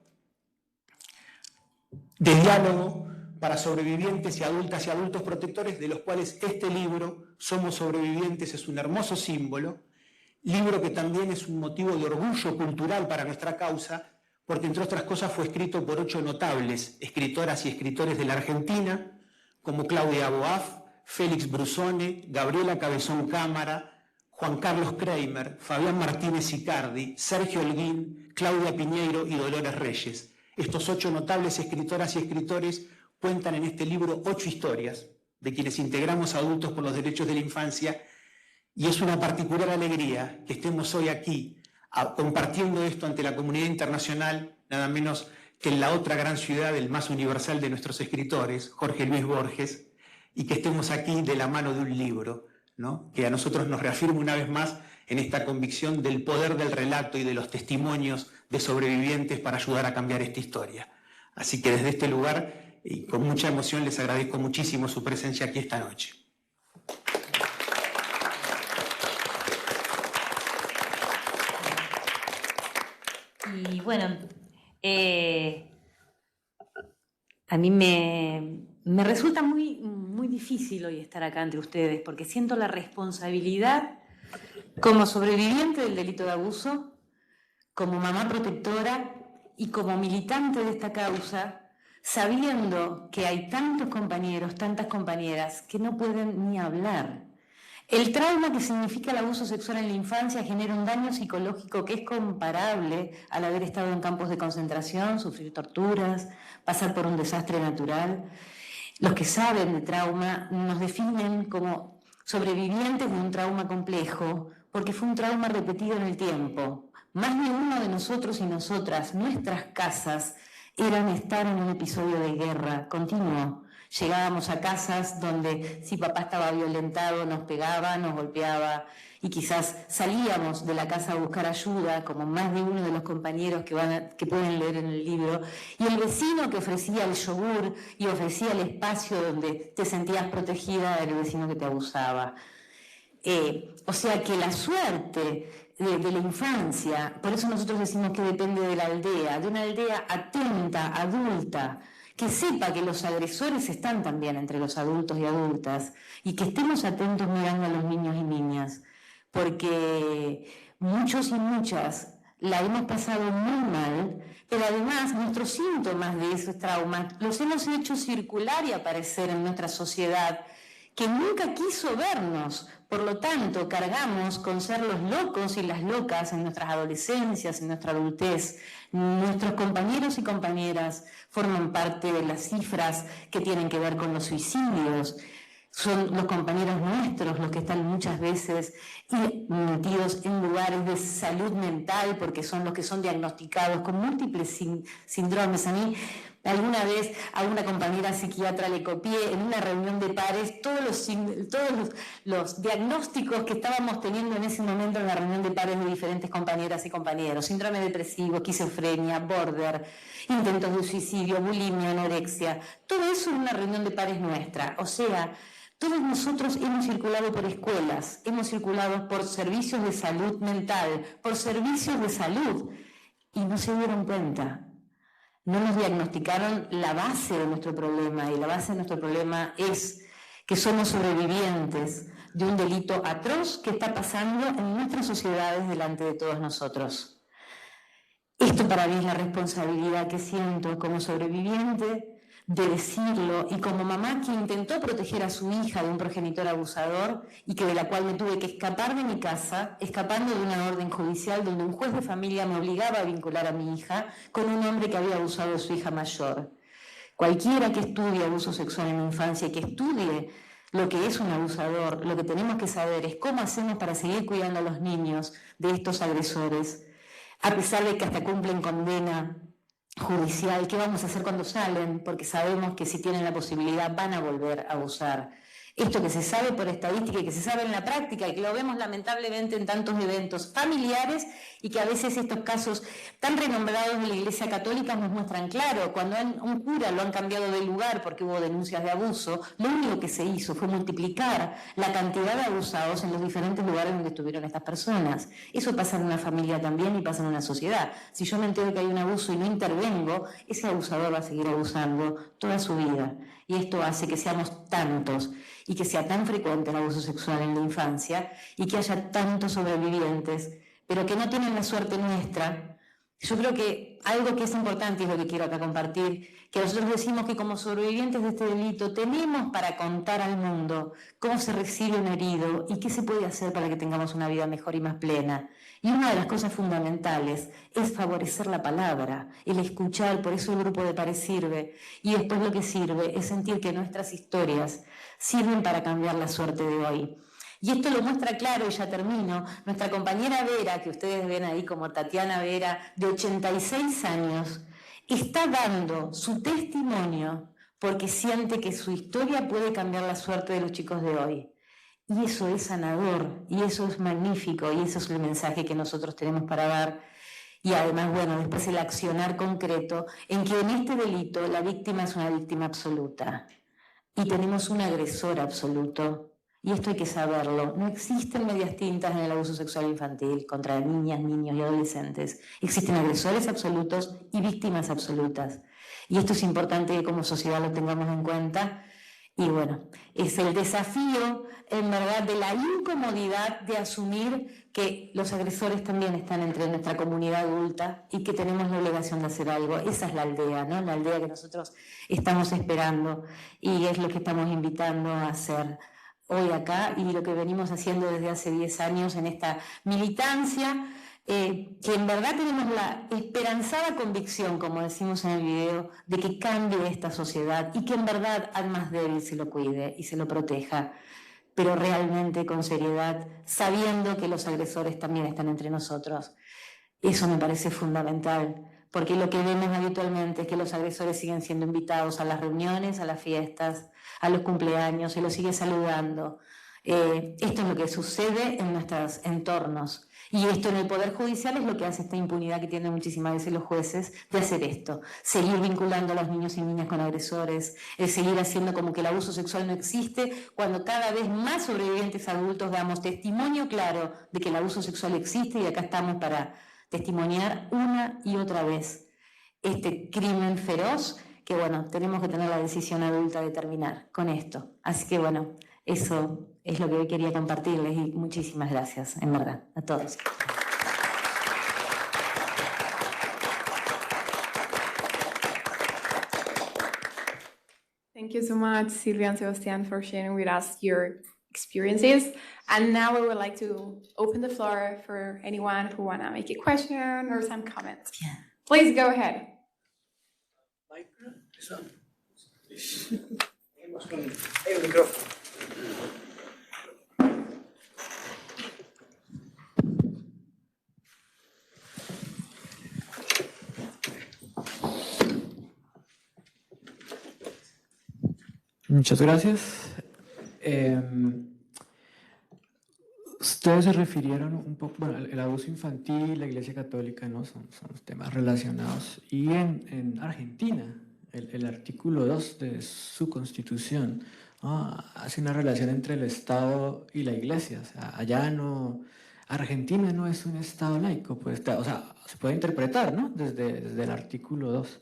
de diálogo, para sobrevivientes y adultos protectores, de los cuales este libro, Somos Sobrevivientes, es un hermoso símbolo, libro que también es un motivo de orgullo cultural para nuestra causa, porque entre otras cosas fue escrito por 8 notables escritoras y escritores de la Argentina, como Claudia Boaf, Félix Brusone, Gabriela Cabezón Cámara, Juan Carlos Kramer, Fabián Martínez Icardi, Sergio Holguín, Claudia Piñeiro y Dolores Reyes. Estos 8 notables escritoras y escritores cuentan en este libro 8 historias de quienes integramos Adultos por los Derechos de la Infancia, y es una particular alegría que estemos hoy aquí compartiendo esto ante la comunidad internacional, nada menos que en la otra gran ciudad, el más universal de nuestros escritores, Jorge Luis Borges, y que estemos aquí de la mano de un libro, ¿no?, que a nosotros nos reafirma una vez más en esta convicción del poder del relato y de los testimonios de sobrevivientes para ayudar a cambiar esta historia. Así que desde este lugar, y con mucha emoción, les agradezco muchísimo su presencia aquí esta noche. Y bueno, a mí me resulta muy difícil hoy estar acá entre ustedes, porque siento la responsabilidad como sobreviviente del delito de abuso, como mamá protectora y como militante de esta causa, sabiendo que hay tantos compañeros, tantas compañeras que no pueden ni hablar. El trauma que significa el abuso sexual en la infancia genera un daño psicológico que es comparable al haber estado en campos de concentración, sufrir torturas, pasar por un desastre natural. Los que saben de trauma nos definen como sobrevivientes de un trauma complejo, porque fue un trauma repetido en el tiempo. Más de uno de nosotros y nosotras, nuestras casas, eran estar en un episodio de guerra continuo. Llegábamos a casas donde si papá estaba violentado nos pegaba, nos golpeaba, y quizás salíamos de la casa a buscar ayuda, como más de uno de los compañeros que pueden leer en el libro, y el vecino que ofrecía el yogur y ofrecía el espacio donde te sentías protegida era el vecino que te abusaba. O sea que la suerte de la infancia, por eso nosotros decimos que depende de la aldea, de una aldea atenta, adulta, que sepa que los agresores están también entre los adultos y adultas y que estemos atentos mirando a los niños y niñas, porque muchos y muchas la hemos pasado muy mal, pero además nuestros síntomas de esos traumas los hemos hecho circular y aparecer en nuestra sociedad que nunca quiso vernos. Por lo tanto, cargamos con ser los locos y las locas en nuestras adolescencias, en nuestra adultez. Nuestros compañeros y compañeras forman parte de las cifras que tienen que ver con los suicidios. Son los compañeros nuestros los que están muchas veces metidos en lugares de salud mental porque son los que son diagnosticados con múltiples síndromes. A mí alguna vez a una compañera psiquiatra le copié en una reunión de pares todos los diagnósticos que estábamos teniendo en ese momento en la reunión de pares de diferentes compañeras y compañeros. Síndrome depresivo, esquizofrenia, border, intentos de suicidio, bulimia, anorexia. Todo eso en una reunión de pares nuestra. O sea, todos nosotros hemos circulado por escuelas, hemos circulado por servicios de salud mental, por servicios de salud, y no se dieron cuenta. No nos diagnosticaron la base de nuestro problema, y la base de nuestro problema es que somos sobrevivientes de un delito atroz que está pasando en nuestras sociedades delante de todos nosotros. Esto para mí es la responsabilidad que siento como sobreviviente de decirlo, y como mamá que intentó proteger a su hija de un progenitor abusador y que de la cual me tuve que escapar de mi casa, escapando de una orden judicial donde un juez de familia me obligaba a vincular a mi hija con un hombre que había abusado de su hija mayor. Cualquiera que estudie abuso sexual en la infancia y que estudie lo que es un abusador, lo que tenemos que saber es cómo hacemos para seguir cuidando a los niños de estos agresores, a pesar de que hasta cumplen condena judicial. ¿Qué vamos a hacer cuando salen? Porque sabemos que si tienen la posibilidad van a volver a abusar. Esto que se sabe por estadística y que se sabe en la práctica y que lo vemos lamentablemente en tantos eventos familiares y que a veces estos casos tan renombrados de la Iglesia Católica nos muestran claro. Cuando a un cura lo han cambiado de lugar porque hubo denuncias de abuso, lo único que se hizo fue multiplicar la cantidad de abusados en los diferentes lugares donde estuvieron estas personas. Eso pasa en una familia también y pasa en una sociedad. Si yo me entero que hay un abuso y no intervengo, ese abusador va a seguir abusando toda su vida. Y esto hace que seamos tantos y que sea tan frecuente el abuso sexual en la infancia y que haya tantos sobrevivientes, pero que no tienen la suerte nuestra. Yo creo que algo que es importante y es lo que quiero acá compartir, que nosotros decimos que como sobrevivientes de este delito tenemos para contar al mundo cómo se recibe un herido y qué se puede hacer para que tengamos una vida mejor y más plena. Y una de las cosas fundamentales es favorecer la palabra, el escuchar, por eso el grupo de pares sirve. Y después lo que sirve es sentir que nuestras historias sirven para cambiar la suerte de hoy. Y esto lo muestra claro, y ya termino, nuestra compañera Vera, que ustedes ven ahí como Tatiana Vera, de 86 años, está dando su testimonio porque siente que su historia puede cambiar la suerte de los chicos de hoy. Y eso es sanador, y eso es magnífico, y eso es el mensaje que nosotros tenemos para dar. Y además, bueno, después el accionar concreto en que en este delito la víctima es una víctima absoluta y tenemos un agresor absoluto. Y esto hay que saberlo. No existen medias tintas en el abuso sexual infantil contra niñas, niños y adolescentes. Existen agresores absolutos y víctimas absolutas. Y esto es importante que como sociedad lo tengamos en cuenta. Y bueno, es el desafío, en verdad, de la incomodidad de asumir que los agresores también están entre nuestra comunidad adulta y que tenemos la obligación de hacer algo. Esa es la aldea, ¿no? La aldea que nosotros estamos esperando y es lo que estamos invitando a hacer hoy acá y lo que venimos haciendo desde hace 10 años en esta militancia, que en verdad tenemos la esperanzada convicción, como decimos en el video, de que cambie esta sociedad y que en verdad al más débil se lo cuide y se lo proteja, pero realmente con seriedad, sabiendo que los agresores también están entre nosotros. Eso me parece fundamental, porque lo que vemos habitualmente es que los agresores siguen siendo invitados a las reuniones, a las fiestas, a los cumpleaños, se los sigue saludando. Esto es lo que sucede en nuestros entornos. Y esto en el Poder Judicial es lo que hace esta impunidad que tienen muchísimas veces los jueces de hacer esto. Seguir vinculando a los niños y niñas con agresores, seguir haciendo como que el abuso sexual no existe, cuando cada vez más sobrevivientes adultos damos testimonio claro de que el abuso sexual existe y acá estamos para testimoniar una y otra vez este crimen feroz que bueno, tenemos que tener la decisión adulta de terminar con esto. Así que bueno, eso es lo que hoy quería compartirles y muchísimas gracias, en verdad, a todos. Thank you so much, Silvia and Sebastian, for sharing with us your experiences. And now we would like to open the floor for anyone who want to make a question or some comments. Yeah. Please go ahead. Muchas gracias. Ustedes se refirieron un poco, bueno, el abuso infantil, la Iglesia Católica, ¿no? Son temas relacionados. Y en Argentina, el artículo 2 de su Constitución, ¿no? Hace una relación entre el Estado y la Iglesia. O sea, allá no... Argentina no es un Estado laico, pues, o sea, se puede interpretar, ¿no? Desde el artículo 2.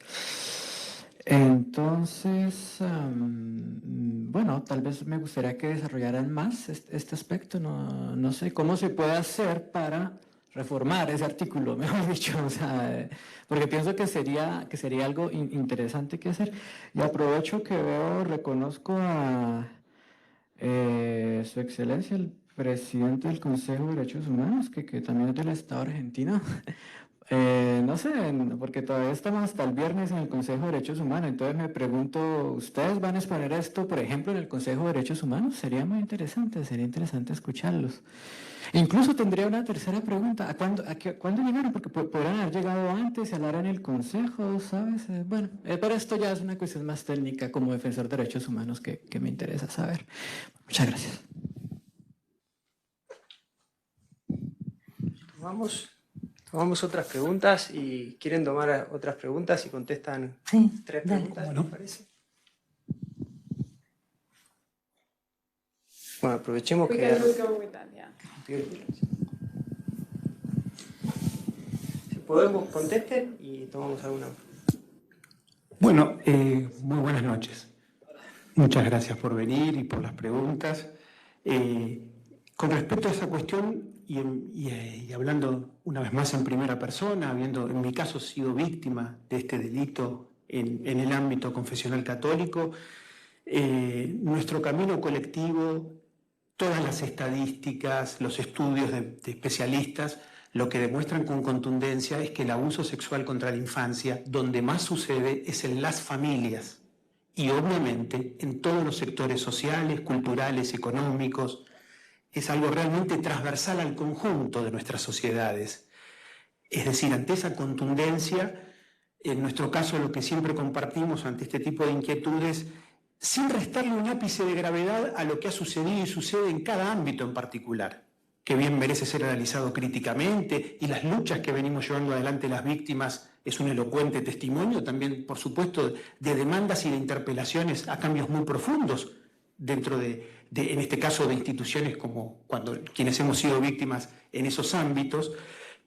Entonces, bueno, tal vez me gustaría que desarrollaran más este aspecto. No sé cómo se puede hacer para reformar ese artículo, mejor dicho, o sea, porque pienso que sería algo interesante que hacer. Y aprovecho que reconozco a Su Excelencia, el presidente del Consejo de Derechos Humanos, que también es del Estado argentino. No sé, porque todavía estamos hasta el viernes en el Consejo de Derechos Humanos, entonces me pregunto, ¿ustedes van a exponer esto, por ejemplo, en el Consejo de Derechos Humanos? Sería muy interesante, sería interesante escucharlos. Incluso tendría una tercera pregunta, ¿a cuándo llegaron? Porque podrían haber llegado antes y hablar en el Consejo, ¿sabes? Bueno, pero esto ya es una cuestión más técnica como defensor de derechos humanos que me interesa saber. Muchas gracias. Tomamos otras preguntas y quieren tomar otras preguntas y contestan tres preguntas, ¿me parece? Bueno, aprovechemos We que... can just go with that, yeah. Si podemos, contesten y tomamos alguna. Bueno, muy buenas noches. Muchas gracias por venir y por las preguntas. Con respecto a esa cuestión, y hablando una vez más en primera persona, habiendo en mi caso sido víctima de este delito en el ámbito confesional católico, nuestro camino colectivo, todas las estadísticas, los estudios de especialistas, lo que demuestran con contundencia es que el abuso sexual contra la infancia, donde más sucede, es en las familias y obviamente en todos los sectores sociales, culturales, económicos. Es algo realmente transversal al conjunto de nuestras sociedades. Es decir, ante esa contundencia, en nuestro caso lo que siempre compartimos ante este tipo de inquietudes, sin restarle un ápice de gravedad a lo que ha sucedido y sucede en cada ámbito en particular, que bien merece ser analizado críticamente, y las luchas que venimos llevando adelante las víctimas es un elocuente testimonio también, por supuesto, de demandas y de interpelaciones a cambios muy profundos dentro en este caso, de instituciones como quienes hemos sido víctimas en esos ámbitos,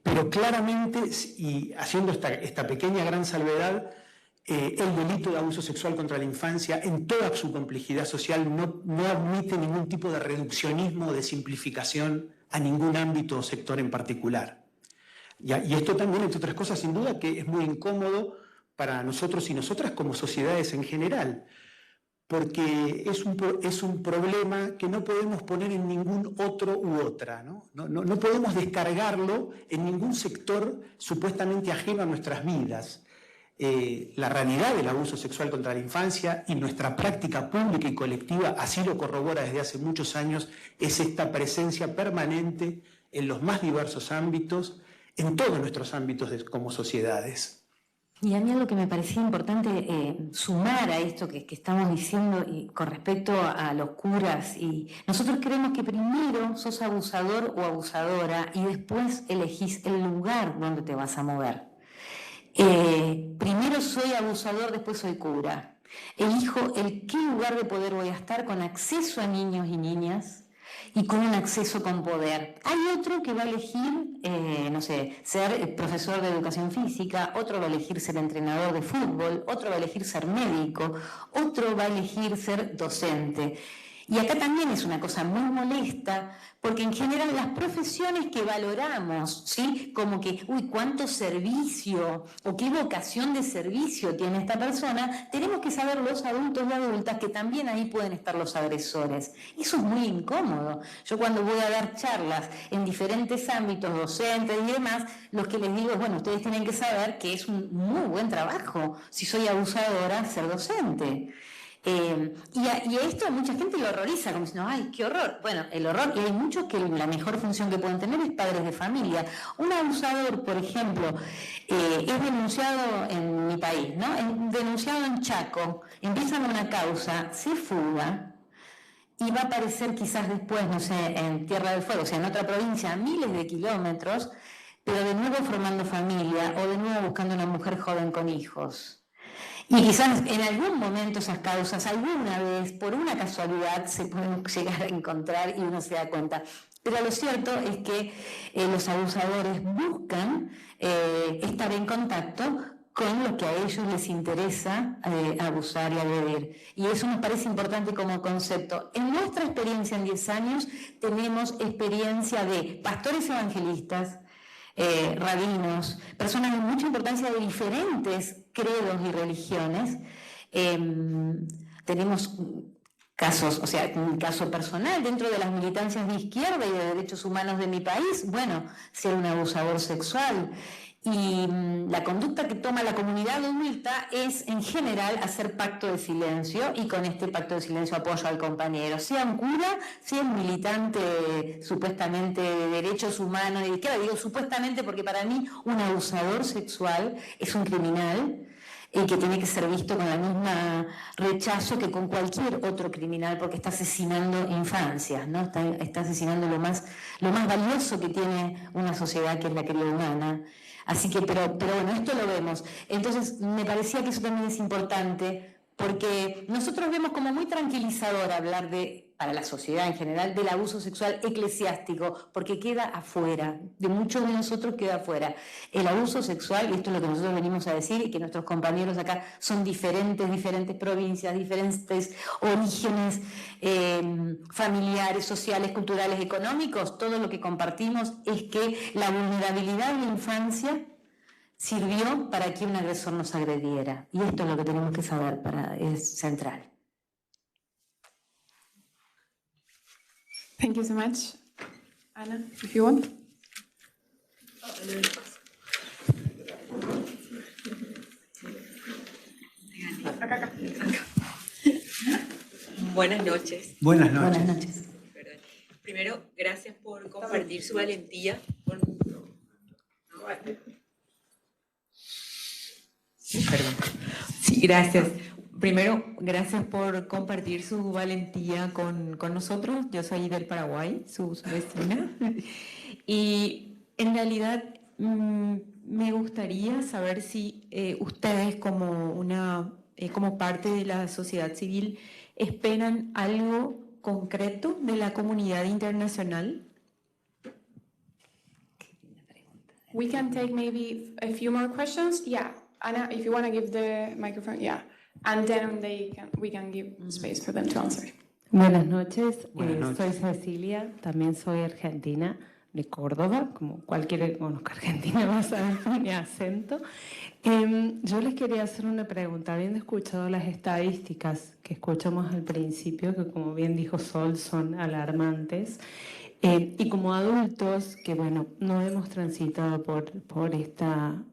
pero claramente, y haciendo esta pequeña gran salvedad, el delito de abuso sexual contra la infancia en toda su complejidad social no admite ningún tipo de reduccionismo o de simplificación a ningún ámbito o sector en particular. Y esto también, entre otras cosas, sin duda que es muy incómodo para nosotros y nosotras como sociedades en general, porque es un problema que no podemos poner en ningún otro u otra, ¿no? No podemos descargarlo en ningún sector supuestamente ajeno a nuestras vidas. La realidad del abuso sexual contra la infancia y nuestra práctica pública y colectiva, así lo corrobora desde hace muchos años, es esta presencia permanente en los más diversos ámbitos, en todos nuestros ámbitos como sociedades. Y a mí algo que me parecía importante sumar a esto que estamos diciendo con respecto a los curas, y nosotros creemos que primero sos abusador o abusadora y después elegís el lugar donde te vas a mover. Primero soy abusador, después soy cura. Elijo en qué lugar de poder voy a estar con acceso a niños y niñas y con un acceso con poder. Hay otro que va a elegir, no sé, ser profesor de educación física, otro va a elegir ser entrenador de fútbol, otro va a elegir ser médico, otro va a elegir ser docente. Y acá también es una cosa muy molesta, porque en general las profesiones que valoramos, ¿sí? Como que, uy, cuánto servicio o qué vocación de servicio tiene esta persona, tenemos que saber los adultos y adultas que también ahí pueden estar los agresores. Eso es muy incómodo. Yo cuando voy a dar charlas en diferentes ámbitos, docentes y demás, los que les digo es, bueno, ustedes tienen que saber que es un muy buen trabajo, si soy abusadora, ser docente. Y a esto mucha gente lo horroriza, como diciendo, ¡ay, qué horror! Bueno, el horror, y hay muchos que la mejor función que pueden tener es padres de familia. Un abusador, por ejemplo, es denunciado en mi país, ¿no? Denunciado en Chaco, empiezan una causa, se fuga, y va a aparecer quizás después, no sé, en Tierra del Fuego, o sea, en otra provincia, a miles de kilómetros, pero de nuevo formando familia, o de nuevo buscando una mujer joven con hijos. Y quizás en algún momento esas causas, alguna vez, por una casualidad, se pueden llegar a encontrar y uno se da cuenta. Pero lo cierto es que los abusadores buscan estar en contacto con lo que a ellos les interesa abusar y agredir. Y eso nos parece importante como concepto. En nuestra experiencia en 10 años tenemos experiencia de pastores evangelistas, rabinos, personas de mucha importancia de diferentes credos y religiones. Tenemos casos, o sea, un caso personal dentro de las militancias de izquierda y de derechos humanos de mi país, bueno, ser un abusador sexual. Y la conducta que toma la comunidad adulta es, en general, hacer pacto de silencio, y con este pacto de silencio apoyo al compañero, sea un cura, sea un militante supuestamente de derechos humanos, y claro, digo supuestamente porque para mí un abusador sexual es un criminal que tiene que ser visto con la misma rechazo que con cualquier otro criminal, porque está asesinando infancias, ¿no? Está asesinando lo más valioso que tiene una sociedad, que es la cría humana. Así que, pero bueno, esto lo vemos. Entonces, me parecía que eso también es importante, porque nosotros vemos como muy tranquilizador hablar para la sociedad en general, del abuso sexual eclesiástico, porque queda afuera, de muchos de nosotros queda afuera. El abuso sexual, y esto es lo que nosotros venimos a decir, y que nuestros compañeros acá son diferentes provincias, diferentes orígenes familiares, sociales, culturales, económicos, todo lo que compartimos es que la vulnerabilidad de la infancia sirvió para que un agresor nos agrediera. Y esto es lo que tenemos que saber, es central. Thank you so much. Anna, if you want. Buenas noches. Buenas noches. Buenas noches. Perdón. Primero, gracias por compartir su valentía. Perdón. Sí, gracias. Primero, gracias por compartir su valentía con nosotros. Yo soy del Paraguay, su vecina. Y en realidad me gustaría saber si ustedes como parte de la sociedad civil esperan algo concreto de la comunidad internacional. We can take maybe a few more questions. Yeah, Anna, if you want to give the microphone, yeah. And then we can give space for them to answer. Buenas noches, Buenas noches. Soy Cecilia, también soy argentina, de Córdoba, como cualquiera que conozca Argentina va a saber por mi acento. Yo les quería hacer una pregunta, habiendo escuchado las estadísticas que escuchamos al principio, que como bien dijo Sol, son alarmantes, y como adultos que, bueno, no hemos transitado por esta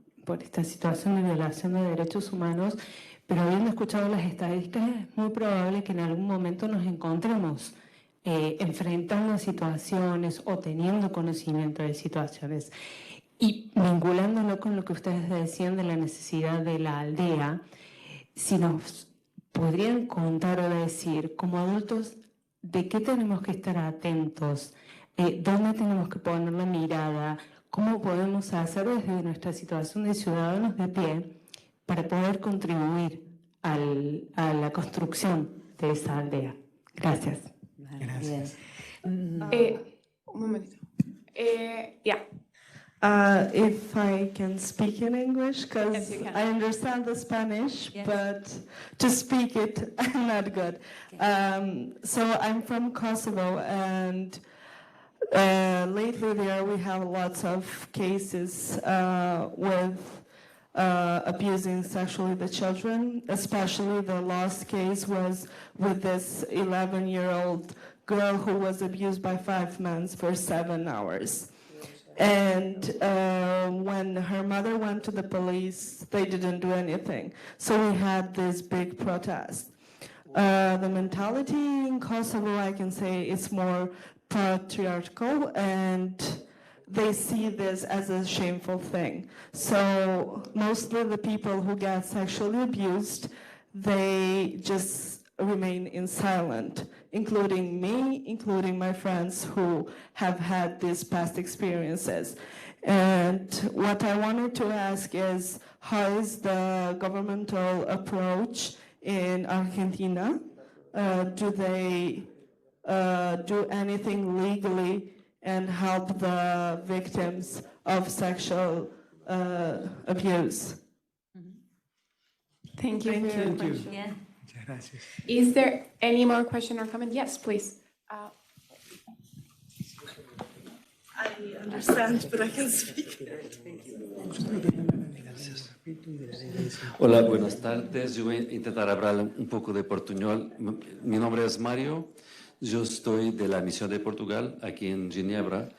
situación de violación de derechos humanos, pero habiendo escuchado las estadísticas, es muy probable que en algún momento nos encontremos enfrentando situaciones o teniendo conocimiento de situaciones. Y vinculándolo con lo que ustedes decían de la necesidad de la aldea, si nos podrían contar o decir, como adultos, de qué tenemos que estar atentos, dónde tenemos que poner la mirada, cómo podemos hacer desde nuestra situación de ciudadanos de pie para poder contribuir a la construcción de esa aldea. Gracias. Bien. Un momentito. Yeah. If I can speak in English, because Yes, you can. I understand the Spanish, Yes. but to speak it, I'm not good. So I'm from Kosovo, and lately there we have lots of cases with abusing sexually the children, especially the last case was with this 11-year-old girl who was abused by 5 men for 7 hours. And when her mother went to the police, they didn't do anything. So we had this big protest. The mentality in Kosovo, I can say, is more patriarchal, and they see this as a shameful thing. So mostly the people who get sexually abused, they just remain in silent, including me, including my friends who have had these past experiences. And what I wanted to ask is, how is the governmental approach in Argentina? Do they do anything legally and help the victims of sexual abuse? Thank you for your question. Yeah. Muchas gracias. Is there any more question or comment? Yes, please. I understand, but I can speak. Hola, buenas tardes. Yo voy a intentar hablar un poco de portuñol. Mi nombre es Mario. Yo estoy de la misión de Portugal aquí en Ginebra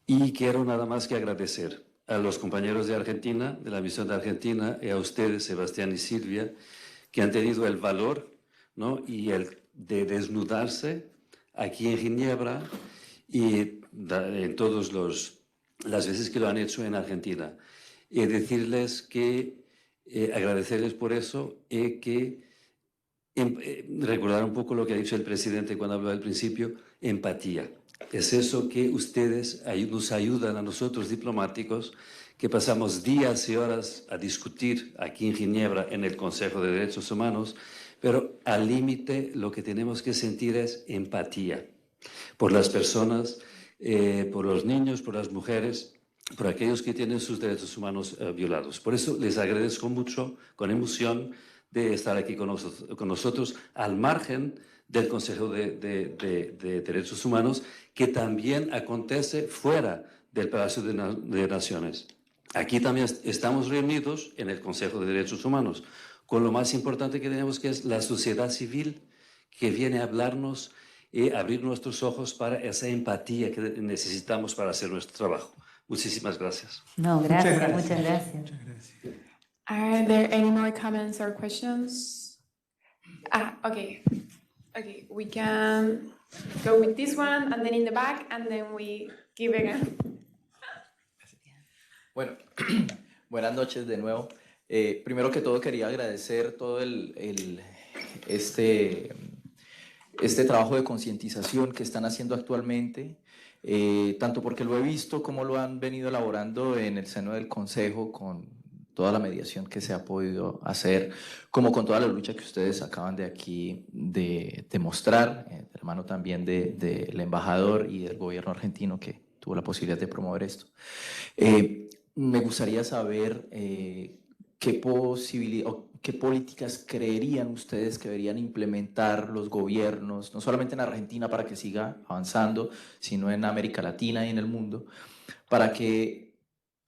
y quiero nada más que agradecer a los compañeros de Argentina, de la misión de Argentina, y a ustedes, Sebastián y Silvia, que han tenido el valor, ¿no?, y el de desnudarse aquí en Ginebra y en todas las veces que lo han hecho en Argentina. Y decirles que, agradecerles por eso y que recordar un poco lo que ha dicho el presidente cuando habló al principio, empatía. Es eso que ustedes nos ayudan a nosotros diplomáticos, que pasamos días y horas a discutir aquí en Ginebra en el Consejo de Derechos Humanos, pero al límite lo que tenemos que sentir es empatía por las personas, por los niños, por las mujeres, por aquellos que tienen sus derechos humanos violados. Por eso les agradezco mucho, con emoción, de estar aquí con nosotros al margen del Consejo de Derechos Humanos, que también acontece fuera del Palacio de Naciones. Aquí también estamos reunidos en el Consejo de Derechos Humanos, con lo más importante que tenemos, que es la sociedad civil, que viene a hablarnos y abrir nuestros ojos para esa empatía que necesitamos para hacer nuestro trabajo. Muchísimas gracias. No, gracias, muchas gracias. Are there any more comments or questions? Okay. Okay, we can go with this one, and then in the back, and then we give again. Bueno, buenas noches de nuevo. Primero que todo quería agradecer todo este trabajo de concientización que están haciendo actualmente, tanto porque lo he visto como lo han venido elaborando en el seno del Consejo con toda la mediación que se ha podido hacer, como con toda la lucha que ustedes acaban de aquí de mostrar, de la mano también del embajador y del gobierno argentino que tuvo la posibilidad de promover esto. Me gustaría saber qué políticas creerían ustedes que deberían implementar los gobiernos, no solamente en Argentina para que siga avanzando, sino en América Latina y en el mundo, para que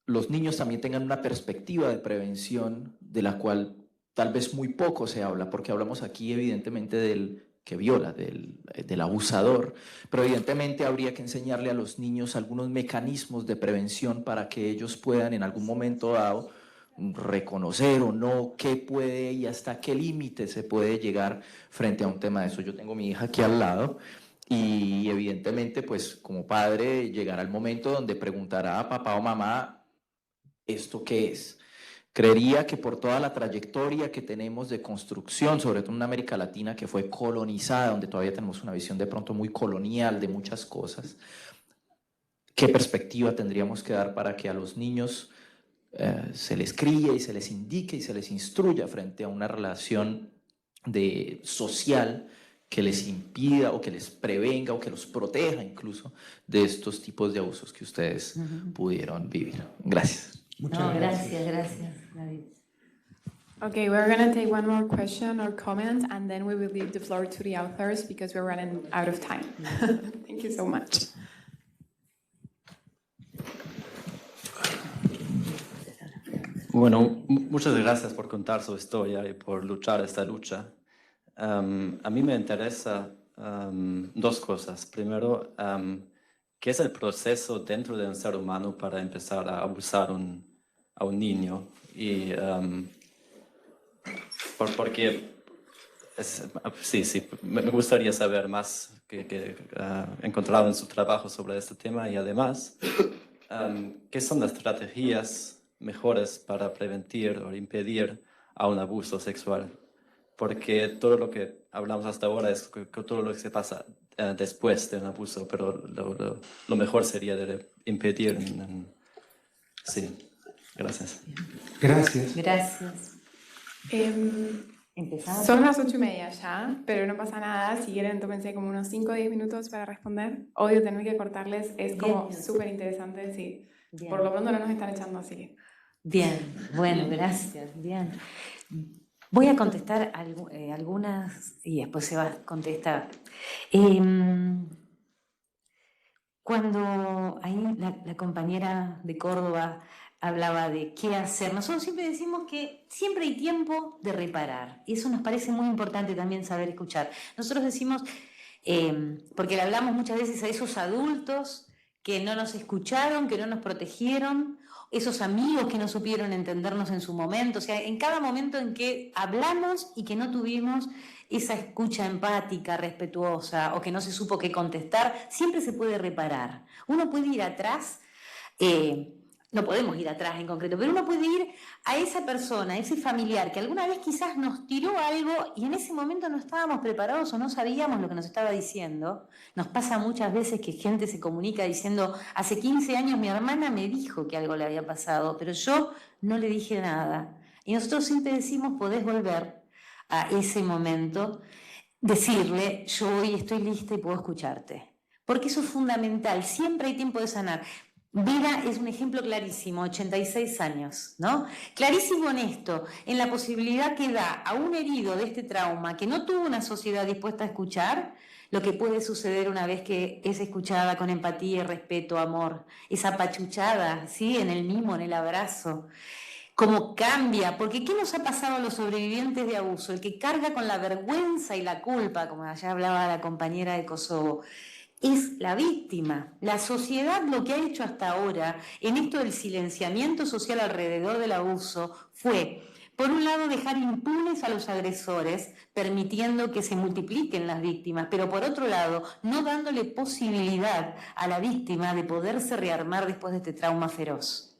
los niños también tengan una perspectiva de prevención de la cual tal vez muy poco se habla, porque hablamos aquí evidentemente del que viola, del abusador, pero evidentemente habría que enseñarle a los niños algunos mecanismos de prevención para que ellos puedan en algún momento dado reconocer o no qué puede y hasta qué límite se puede llegar frente a un tema de eso. Yo tengo a mi hija aquí al lado y evidentemente pues como padre llegará el momento donde preguntará a papá o mamá ¿esto qué es? Creería que por toda la trayectoria que tenemos de construcción, sobre todo en América Latina que fue colonizada, donde todavía tenemos una visión de pronto muy colonial de muchas cosas, ¿qué perspectiva tendríamos que dar para que a los niños se les críe y se les indique y se les instruya frente a una relación social que les impida o que les prevenga o que los proteja incluso de estos tipos de abusos que ustedes pudieron vivir. Gracias. No, gracias, David. Okay, we're gonna take one more question or comment, and then we will leave the floor to the authors because we're running out of time. Thank you so much. Bueno, muchas gracias por contar su historia y por luchar esta lucha. A mí me interesa dos cosas. Primero, ¿qué es el proceso dentro de un ser humano para empezar a abusar a un niño? Y porque me gustaría saber más que encontrado en su trabajo sobre este tema, y además, ¿qué son las estrategias mejores para prevenir o impedir a un abuso sexual? Porque todo lo que hablamos hasta ahora es todo lo que se pasa después de un abuso, pero lo mejor sería de impedir. Sí, gracias. Gracias. Empezamos. Son las 8:30 ya, pero no pasa nada. Si quieren, tómense como unos 5 o 10 minutos para responder. Odio tener que cortarles, es como súper interesante, sí. Bien. Por lo pronto no nos están echando, así que... Bien, bueno, gracias, bien. Voy a contestar algunas y después se va a contestar. Cuando ahí la compañera de Córdoba hablaba de qué hacer, nosotros siempre decimos que siempre hay tiempo de reparar, y eso nos parece muy importante también saber escuchar. Nosotros decimos, porque le hablamos muchas veces a esos adultos que no nos escucharon, que no nos protegieron, esos amigos que no supieron entendernos en su momento, o sea, en cada momento en que hablamos y que no tuvimos esa escucha empática, respetuosa, o que no se supo qué contestar, siempre se puede reparar. Uno puede ir atrás, no podemos ir atrás en concreto, pero uno puede ir a esa persona, a ese familiar que alguna vez quizás nos tiró algo y en ese momento no estábamos preparados o no sabíamos lo que nos estaba diciendo. Nos pasa muchas veces que gente se comunica diciendo, hace 15 años mi hermana me dijo que algo le había pasado, pero yo no le dije nada. Y nosotros siempre decimos, podés volver a ese momento, decirle, yo hoy estoy lista y puedo escucharte. Porque eso es fundamental, siempre hay tiempo de sanar. Vera es un ejemplo clarísimo, 86 años, ¿no? Clarísimo en esto, en la posibilidad que da a un herido de este trauma que no tuvo una sociedad dispuesta a escuchar, lo que puede suceder una vez que es escuchada con empatía, respeto, amor, esa apachuchada, ¿sí? En el mimo, en el abrazo. Cómo cambia, porque ¿qué nos ha pasado a los sobrevivientes de abuso? El que carga con la vergüenza y la culpa, como allá hablaba la compañera de Kosovo, es la víctima. La sociedad lo que ha hecho hasta ahora en esto del silenciamiento social alrededor del abuso fue, por un lado, dejar impunes a los agresores, permitiendo que se multipliquen las víctimas, pero por otro lado, no dándole posibilidad a la víctima de poderse rearmar después de este trauma feroz.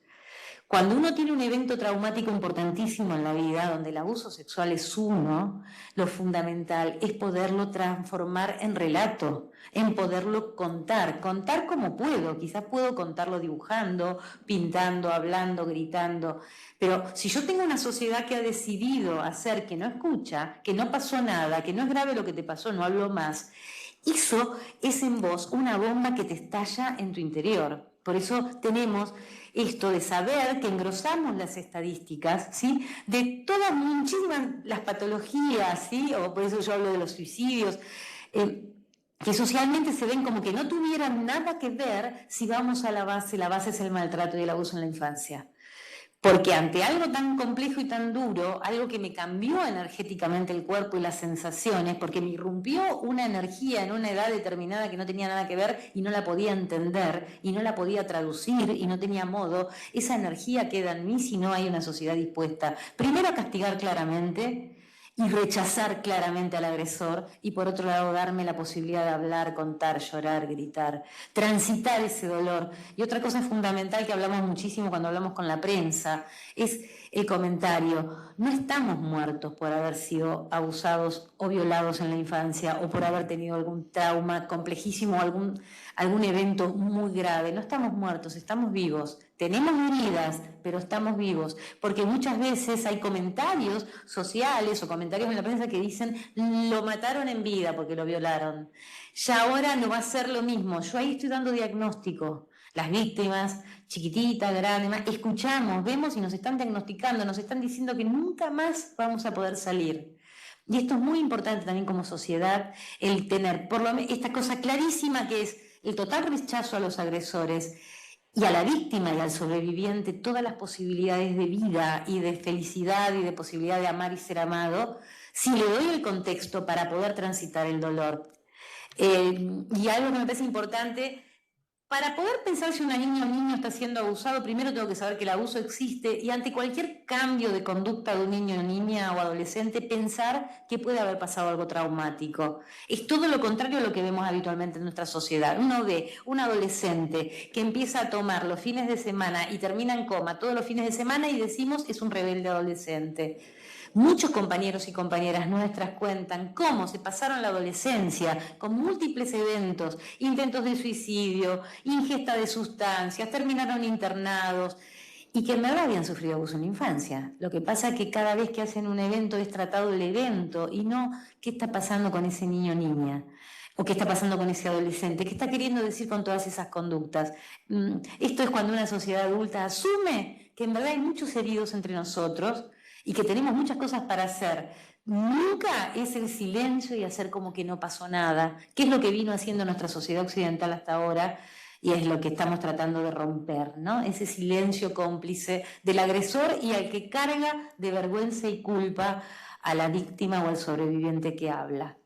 Cuando uno tiene un evento traumático importantísimo en la vida, donde el abuso sexual es uno, lo fundamental es poderlo transformar en relato, en poderlo contar como puedo. Quizás puedo contarlo dibujando, pintando, hablando, gritando, pero si yo tengo una sociedad que ha decidido hacer que no escucha, que no pasó nada, que no es grave lo que te pasó, no hablo más, eso es en vos una bomba que te estalla en tu interior. Por eso tenemos esto de saber que engrosamos las estadísticas, ¿sí? De todas muchísimas las patologías, ¿sí? O por eso yo hablo de los suicidios, que socialmente se ven como que no tuvieran nada que ver si vamos a la base es el maltrato y el abuso en la infancia. Porque ante algo tan complejo y tan duro, algo que me cambió energéticamente el cuerpo y las sensaciones, porque me irrumpió una energía en una edad determinada que no tenía nada que ver y no la podía entender y no la podía traducir y no tenía modo, esa energía queda en mí si no hay una sociedad dispuesta, primero a castigar claramente y rechazar claramente al agresor, y por otro lado darme la posibilidad de hablar, contar, llorar, gritar, transitar ese dolor. Y otra cosa fundamental que hablamos muchísimo cuando hablamos con la prensa es el comentario. No estamos muertos por haber sido abusados o violados en la infancia o por haber tenido algún trauma complejísimo o algún evento muy grave. No estamos muertos, estamos vivos. Tenemos heridas, pero estamos vivos. Porque muchas veces hay comentarios sociales o comentarios en la prensa que dicen lo mataron en vida porque lo violaron. Ya ahora no va a ser lo mismo. Yo ahí estoy dando diagnóstico. Las víctimas, chiquititas, grandes, escuchamos, vemos y nos están diagnosticando, nos están diciendo que nunca más vamos a poder salir. Y esto es muy importante también como sociedad, el tener por lo menos esta cosa clarísima que es el total rechazo a los agresores y a la víctima y al sobreviviente todas las posibilidades de vida y de felicidad y de posibilidad de amar y ser amado, si le doy el contexto para poder transitar el dolor. Y algo que me parece importante, para poder pensar si una niña o un niño está siendo abusado, primero tengo que saber que el abuso existe y ante cualquier cambio de conducta de un niño o niña o adolescente, pensar que puede haber pasado algo traumático. Es todo lo contrario a lo que vemos habitualmente en nuestra sociedad. Uno ve un adolescente que empieza a tomar los fines de semana y termina en coma todos los fines de semana y decimos es un rebelde adolescente. Muchos compañeros y compañeras nuestras cuentan cómo se pasaron la adolescencia con múltiples eventos, intentos de suicidio, ingesta de sustancias, terminaron internados y que en verdad habían sufrido abuso en la infancia. Lo que pasa es que cada vez que hacen un evento es tratado el evento y no qué está pasando con ese niño o niña. ¿O qué está pasando con ese adolescente? ¿Qué está queriendo decir con todas esas conductas? Esto es cuando una sociedad adulta asume que en verdad hay muchos heridos entre nosotros y que tenemos muchas cosas para hacer. Nunca es el silencio y hacer como que no pasó nada, que es lo que vino haciendo nuestra sociedad occidental hasta ahora y es lo que estamos tratando de romper, ¿no? Ese silencio cómplice del agresor y al que carga de vergüenza y culpa a la víctima o al sobreviviente que habla.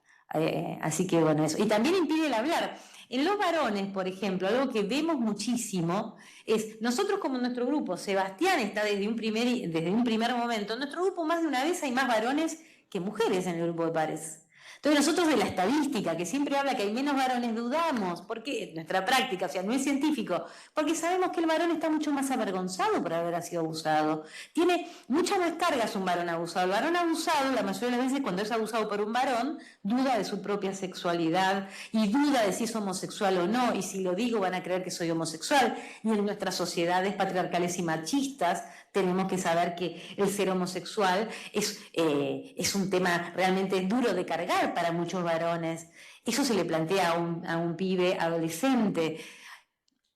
Así que bueno, eso. Y también impide el hablar. En los varones, por ejemplo, algo que vemos muchísimo es, nosotros como nuestro grupo, Sebastián está desde un primer momento, en nuestro grupo más de una vez hay más varones que mujeres en el grupo de pares. Entonces nosotros de la estadística, que siempre habla que hay menos varones, dudamos, porque nuestra práctica, o sea, no es científico, porque sabemos que el varón está mucho más avergonzado por haber sido abusado. Tiene muchas más cargas un varón abusado. El varón abusado, la mayoría de las veces cuando es abusado por un varón, duda de su propia sexualidad y duda de si es homosexual o no, y si lo digo van a creer que soy homosexual. Y en nuestras sociedades patriarcales y machistas tenemos que saber que el ser homosexual es un tema realmente duro de cargar para muchos varones. Eso se le plantea a un pibe adolescente.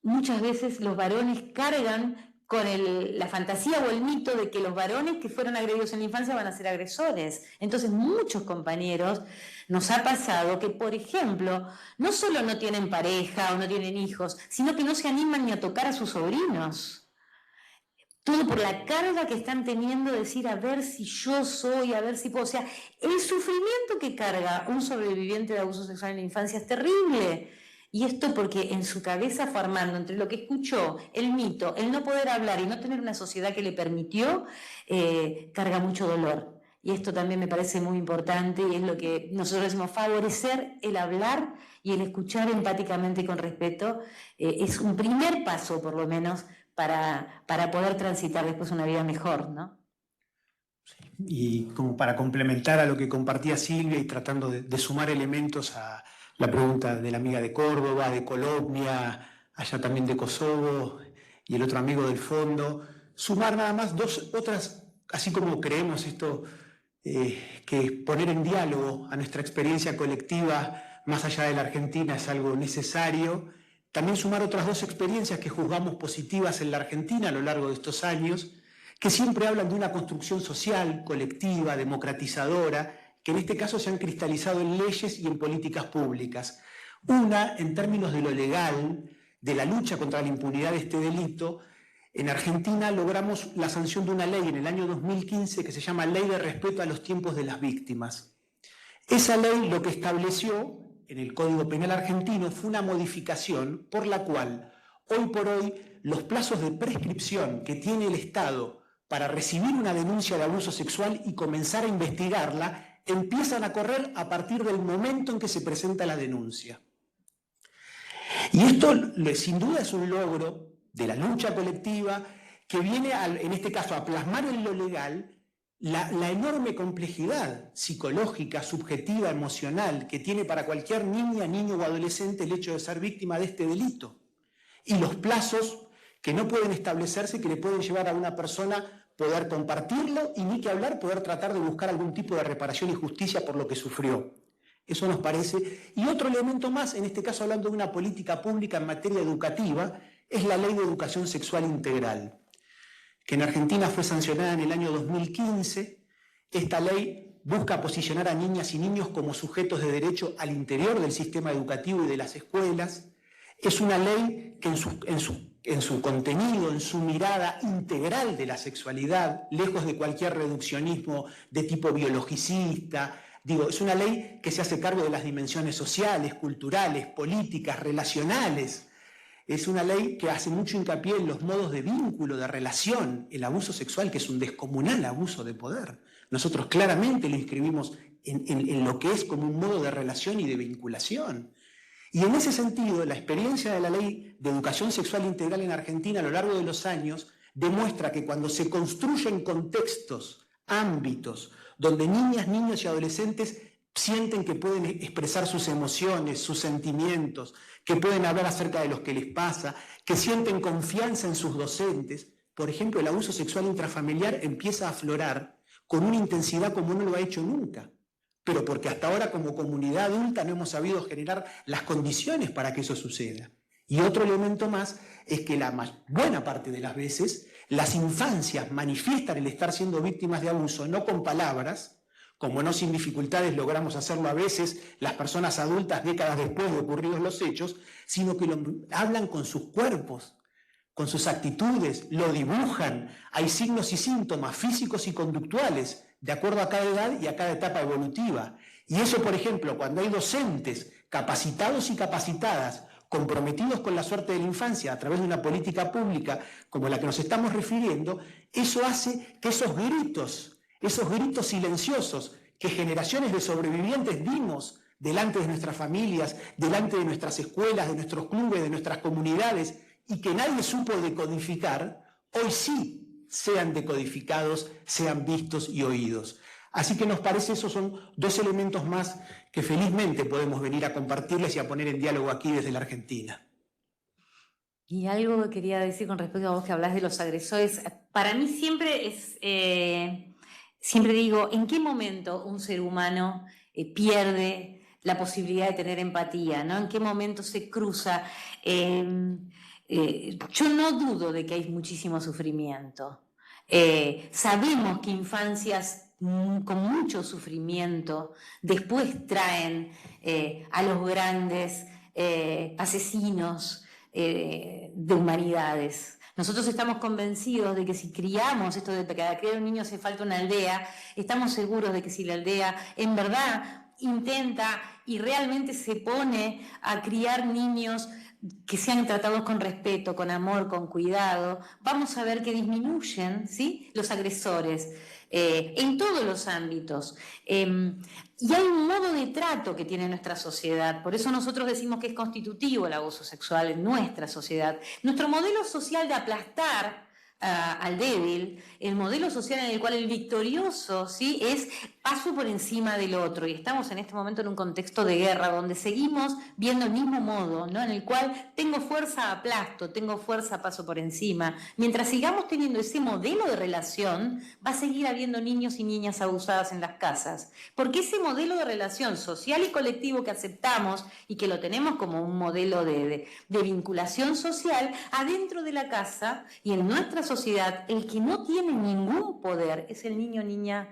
Muchas veces los varones cargan con la fantasía o el mito de que los varones que fueron agredidos en la infancia van a ser agresores. Entonces muchos compañeros nos ha pasado que, por ejemplo, no solo no tienen pareja o no tienen hijos, sino que no se animan ni a tocar a sus sobrinos. Todo por la carga que están teniendo de decir a ver si yo soy, a ver si puedo. O sea, el sufrimiento que carga un sobreviviente de abuso sexual en la infancia es terrible. Y esto porque en su cabeza fue armando entre lo que escuchó, el mito, el no poder hablar y no tener una sociedad que le permitió, carga mucho dolor. Y esto también me parece muy importante y es lo que nosotros decimos, favorecer el hablar y el escuchar empáticamente y con respeto. Es un primer paso, por lo menos, para poder transitar después una vida mejor, ¿no? Y como para complementar a lo que compartía Silvia y tratando de sumar elementos a la pregunta de la amiga de Córdoba, de Colombia, allá también de Kosovo y el otro amigo del fondo, sumar nada más otras, así como creemos esto, que poner en diálogo a nuestra experiencia colectiva más allá de la Argentina es algo necesario. También sumar otras dos experiencias que juzgamos positivas en la Argentina a lo largo de estos años, que siempre hablan de una construcción social, colectiva, democratizadora, que en este caso se han cristalizado en leyes y en políticas públicas. Una, en términos de lo legal, de la lucha contra la impunidad de este delito, en Argentina logramos la sanción de una ley en el año 2015 que se llama Ley de Respeto a los Tiempos de las Víctimas. Esa ley lo que estableció en el Código Penal argentino fue una modificación por la cual hoy por hoy los plazos de prescripción que tiene el Estado para recibir una denuncia de abuso sexual y comenzar a investigarla empiezan a correr a partir del momento en que se presenta la denuncia. Y esto sin duda es un logro de la lucha colectiva que viene, en este caso, a plasmar en lo legal la enorme complejidad psicológica, subjetiva, emocional que tiene para cualquier niña, niño o adolescente el hecho de ser víctima de este delito. Y los plazos que no pueden establecerse, que le pueden llevar a una persona poder compartirlo y ni que hablar, poder tratar de buscar algún tipo de reparación y justicia por lo que sufrió. Eso nos parece. Y otro elemento más, en este caso hablando de una política pública en materia educativa, es la Ley de Educación Sexual Integral, que en Argentina fue sancionada en el año 2015. Esta ley busca posicionar a niñas y niños como sujetos de derecho al interior del sistema educativo y de las escuelas. Es una ley que en su contenido, en su mirada integral de la sexualidad, lejos de cualquier reduccionismo de tipo biologicista, es una ley que se hace cargo de las dimensiones sociales, culturales, políticas, relacionales. Es una ley que hace mucho hincapié en los modos de vínculo, de relación, el abuso sexual, que es un descomunal abuso de poder. Nosotros claramente lo inscribimos en lo que es como un modo de relación y de vinculación. Y en ese sentido, la experiencia de la Ley de Educación Sexual Integral en Argentina a lo largo de los años demuestra que cuando se construyen contextos, ámbitos, donde niñas, niños y adolescentes sienten que pueden expresar sus emociones, sus sentimientos, que pueden hablar acerca de lo que les pasa, que sienten confianza en sus docentes, por ejemplo, el abuso sexual intrafamiliar empieza a aflorar con una intensidad como no lo ha hecho nunca, pero porque hasta ahora como comunidad adulta no hemos sabido generar las condiciones para que eso suceda. Y otro elemento más es que la buena parte de las veces las infancias manifiestan el estar siendo víctimas de abuso, no con palabras, como no sin dificultades logramos hacerlo a veces las personas adultas décadas después de ocurridos los hechos, sino que lo hablan con sus cuerpos, con sus actitudes, lo dibujan. Hay signos y síntomas físicos y conductuales de acuerdo a cada edad y a cada etapa evolutiva. Y eso, por ejemplo, cuando hay docentes capacitados y capacitadas, comprometidos con la suerte de la infancia a través de una política pública como la que nos estamos refiriendo, eso hace que esos gritos silenciosos que generaciones de sobrevivientes dimos delante de nuestras familias, delante de nuestras escuelas, de nuestros clubes, de nuestras comunidades, y que nadie supo decodificar, hoy sí sean decodificados, sean vistos y oídos. Así que nos parece esos son dos elementos más que felizmente podemos venir a compartirles y a poner en diálogo aquí desde la Argentina. Y algo que quería decir con respecto a vos que hablás de los agresores, para mí siempre es... Siempre digo, ¿en qué momento un ser humano pierde la posibilidad de tener empatía, ¿no? ¿En qué momento se cruza? Yo no dudo de que hay muchísimo sufrimiento. Sabemos que infancias con mucho sufrimiento después traen a los grandes asesinos de humanidades. Nosotros estamos convencidos de que si criamos esto de que para criar un niño hace falta una aldea, estamos seguros de que si la aldea en verdad intenta y realmente se pone a criar niños que sean tratados con respeto, con amor, con cuidado, vamos a ver que disminuyen, ¿sí?, los agresores en todos los ámbitos. Y hay un modo de trato que tiene nuestra sociedad, por eso nosotros decimos que es constitutivo el abuso sexual en nuestra sociedad. Nuestro modelo social de aplastar al débil, el modelo social en el cual el victorioso, ¿sí?, es paso por encima del otro, y estamos en este momento en un contexto de guerra donde seguimos viendo el mismo modo, ¿no?, en el cual tengo fuerza, aplasto, tengo fuerza, paso por encima. Mientras sigamos teniendo ese modelo de relación, va a seguir habiendo niños y niñas abusadas en las casas, porque ese modelo de relación social y colectivo que aceptamos y que lo tenemos como un modelo de vinculación social, adentro de la casa y en nuestra sociedad, el que no tiene ningún poder es el niño, niña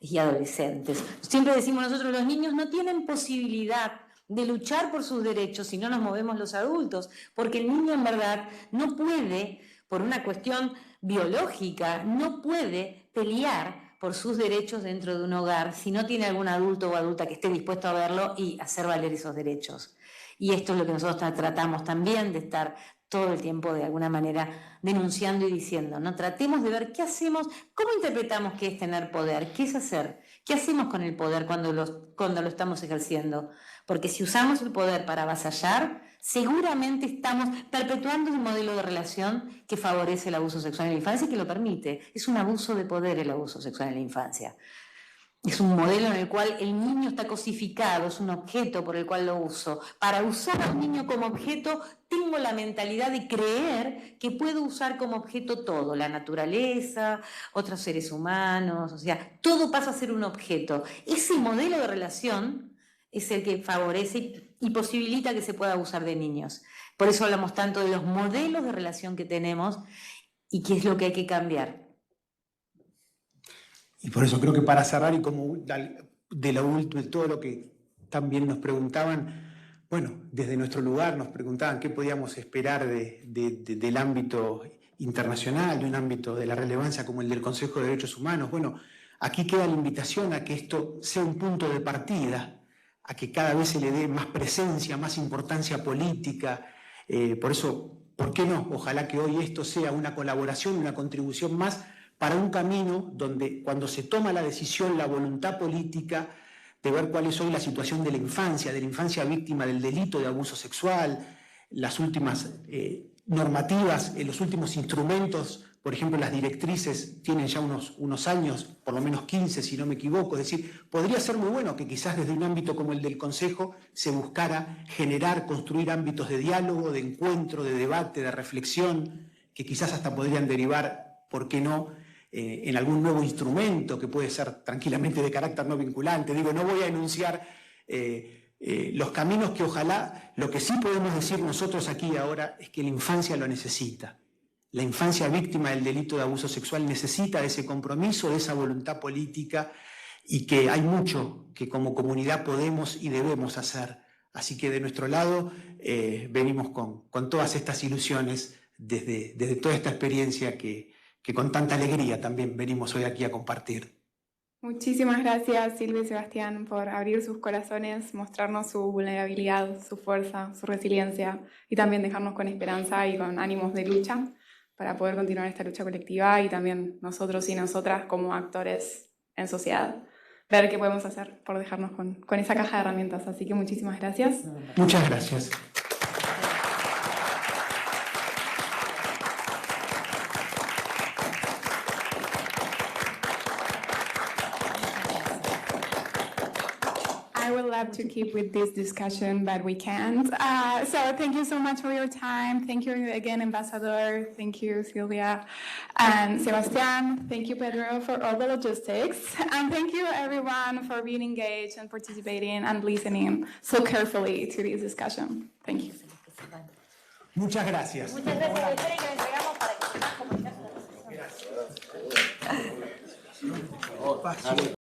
y adolescentes. Siempre decimos nosotros, los niños no tienen posibilidad de luchar por sus derechos si no nos movemos los adultos, porque el niño en verdad no puede, por una cuestión biológica, no puede pelear por sus derechos dentro de un hogar si no tiene algún adulto o adulta que esté dispuesto a verlo y hacer valer esos derechos. Y esto es lo que nosotros tratamos también de estar todo el tiempo de alguna manera denunciando y diciendo, ¿no? Tratemos de ver qué hacemos, cómo interpretamos qué es tener poder, qué es hacer, ¿Qué hacemos con el poder cuando lo estamos ejerciendo? Porque si usamos el poder para avasallar, seguramente estamos perpetuando un modelo de relación que favorece el abuso sexual en la infancia y que lo permite. Es un abuso de poder el abuso sexual en la infancia. Es un modelo en el cual el niño está cosificado, es un objeto por el cual lo uso. Para usar al niño como objeto, tengo la mentalidad de creer que puedo usar como objeto todo, la naturaleza, otros seres humanos, o sea, todo pasa a ser un objeto. Ese modelo de relación es el que favorece y posibilita que se pueda abusar de niños. Por eso hablamos tanto de los modelos de relación que tenemos y qué es lo que hay que cambiar. Y por eso creo que para cerrar y como de todo lo que también nos preguntaban, bueno, desde nuestro lugar nos preguntaban qué podíamos esperar del ámbito internacional, de un ámbito de la relevancia como el del Consejo de Derechos Humanos. Bueno, aquí queda la invitación a que esto sea un punto de partida, a que cada vez se le dé más presencia, más importancia política. Por eso, ¿por qué no? Ojalá que hoy esto sea una colaboración, una contribución más para un camino donde cuando se toma la decisión, la voluntad política de ver cuál es hoy la situación de la infancia víctima del delito de abuso sexual, las últimas normativas, los últimos instrumentos, por ejemplo, las directrices tienen ya unos años, por lo menos 15 si no me equivoco, es decir, podría ser muy bueno que quizás desde un ámbito como el del Consejo se buscara generar, construir ámbitos de diálogo, de encuentro, de debate, de reflexión, que quizás hasta podrían derivar, ¿por qué no?, en algún nuevo instrumento que puede ser tranquilamente de carácter no vinculante. Digo, no voy a enunciar los caminos que ojalá, lo que sí podemos decir nosotros aquí ahora es que la infancia lo necesita. La infancia víctima del delito de abuso sexual necesita de ese compromiso, de esa voluntad política y que hay mucho que como comunidad podemos y debemos hacer. Así que de nuestro lado venimos con todas estas ilusiones desde toda esta experiencia que con tanta alegría también venimos hoy aquí a compartir. Muchísimas gracias, Silvia y Sebastián, por abrir sus corazones, mostrarnos su vulnerabilidad, su fuerza, su resiliencia y también dejarnos con esperanza y con ánimos de lucha para poder continuar esta lucha colectiva y también nosotros y nosotras como actores en sociedad, ver qué podemos hacer por dejarnos con esa caja de herramientas. Así que muchísimas gracias. Muchas gracias. I would love to keep with this discussion, but we can't. So thank you so much for your time. Thank you again, Ambassador. Thank you, Silvia. And Sebastián, thank you, Pedro, for all the logistics. And thank you, everyone, for being engaged and participating and listening so carefully to this discussion. Thank you. Muchas gracias. Muchas gracias. Esperen que le entregamos para que puedan comunicarse. Gracias.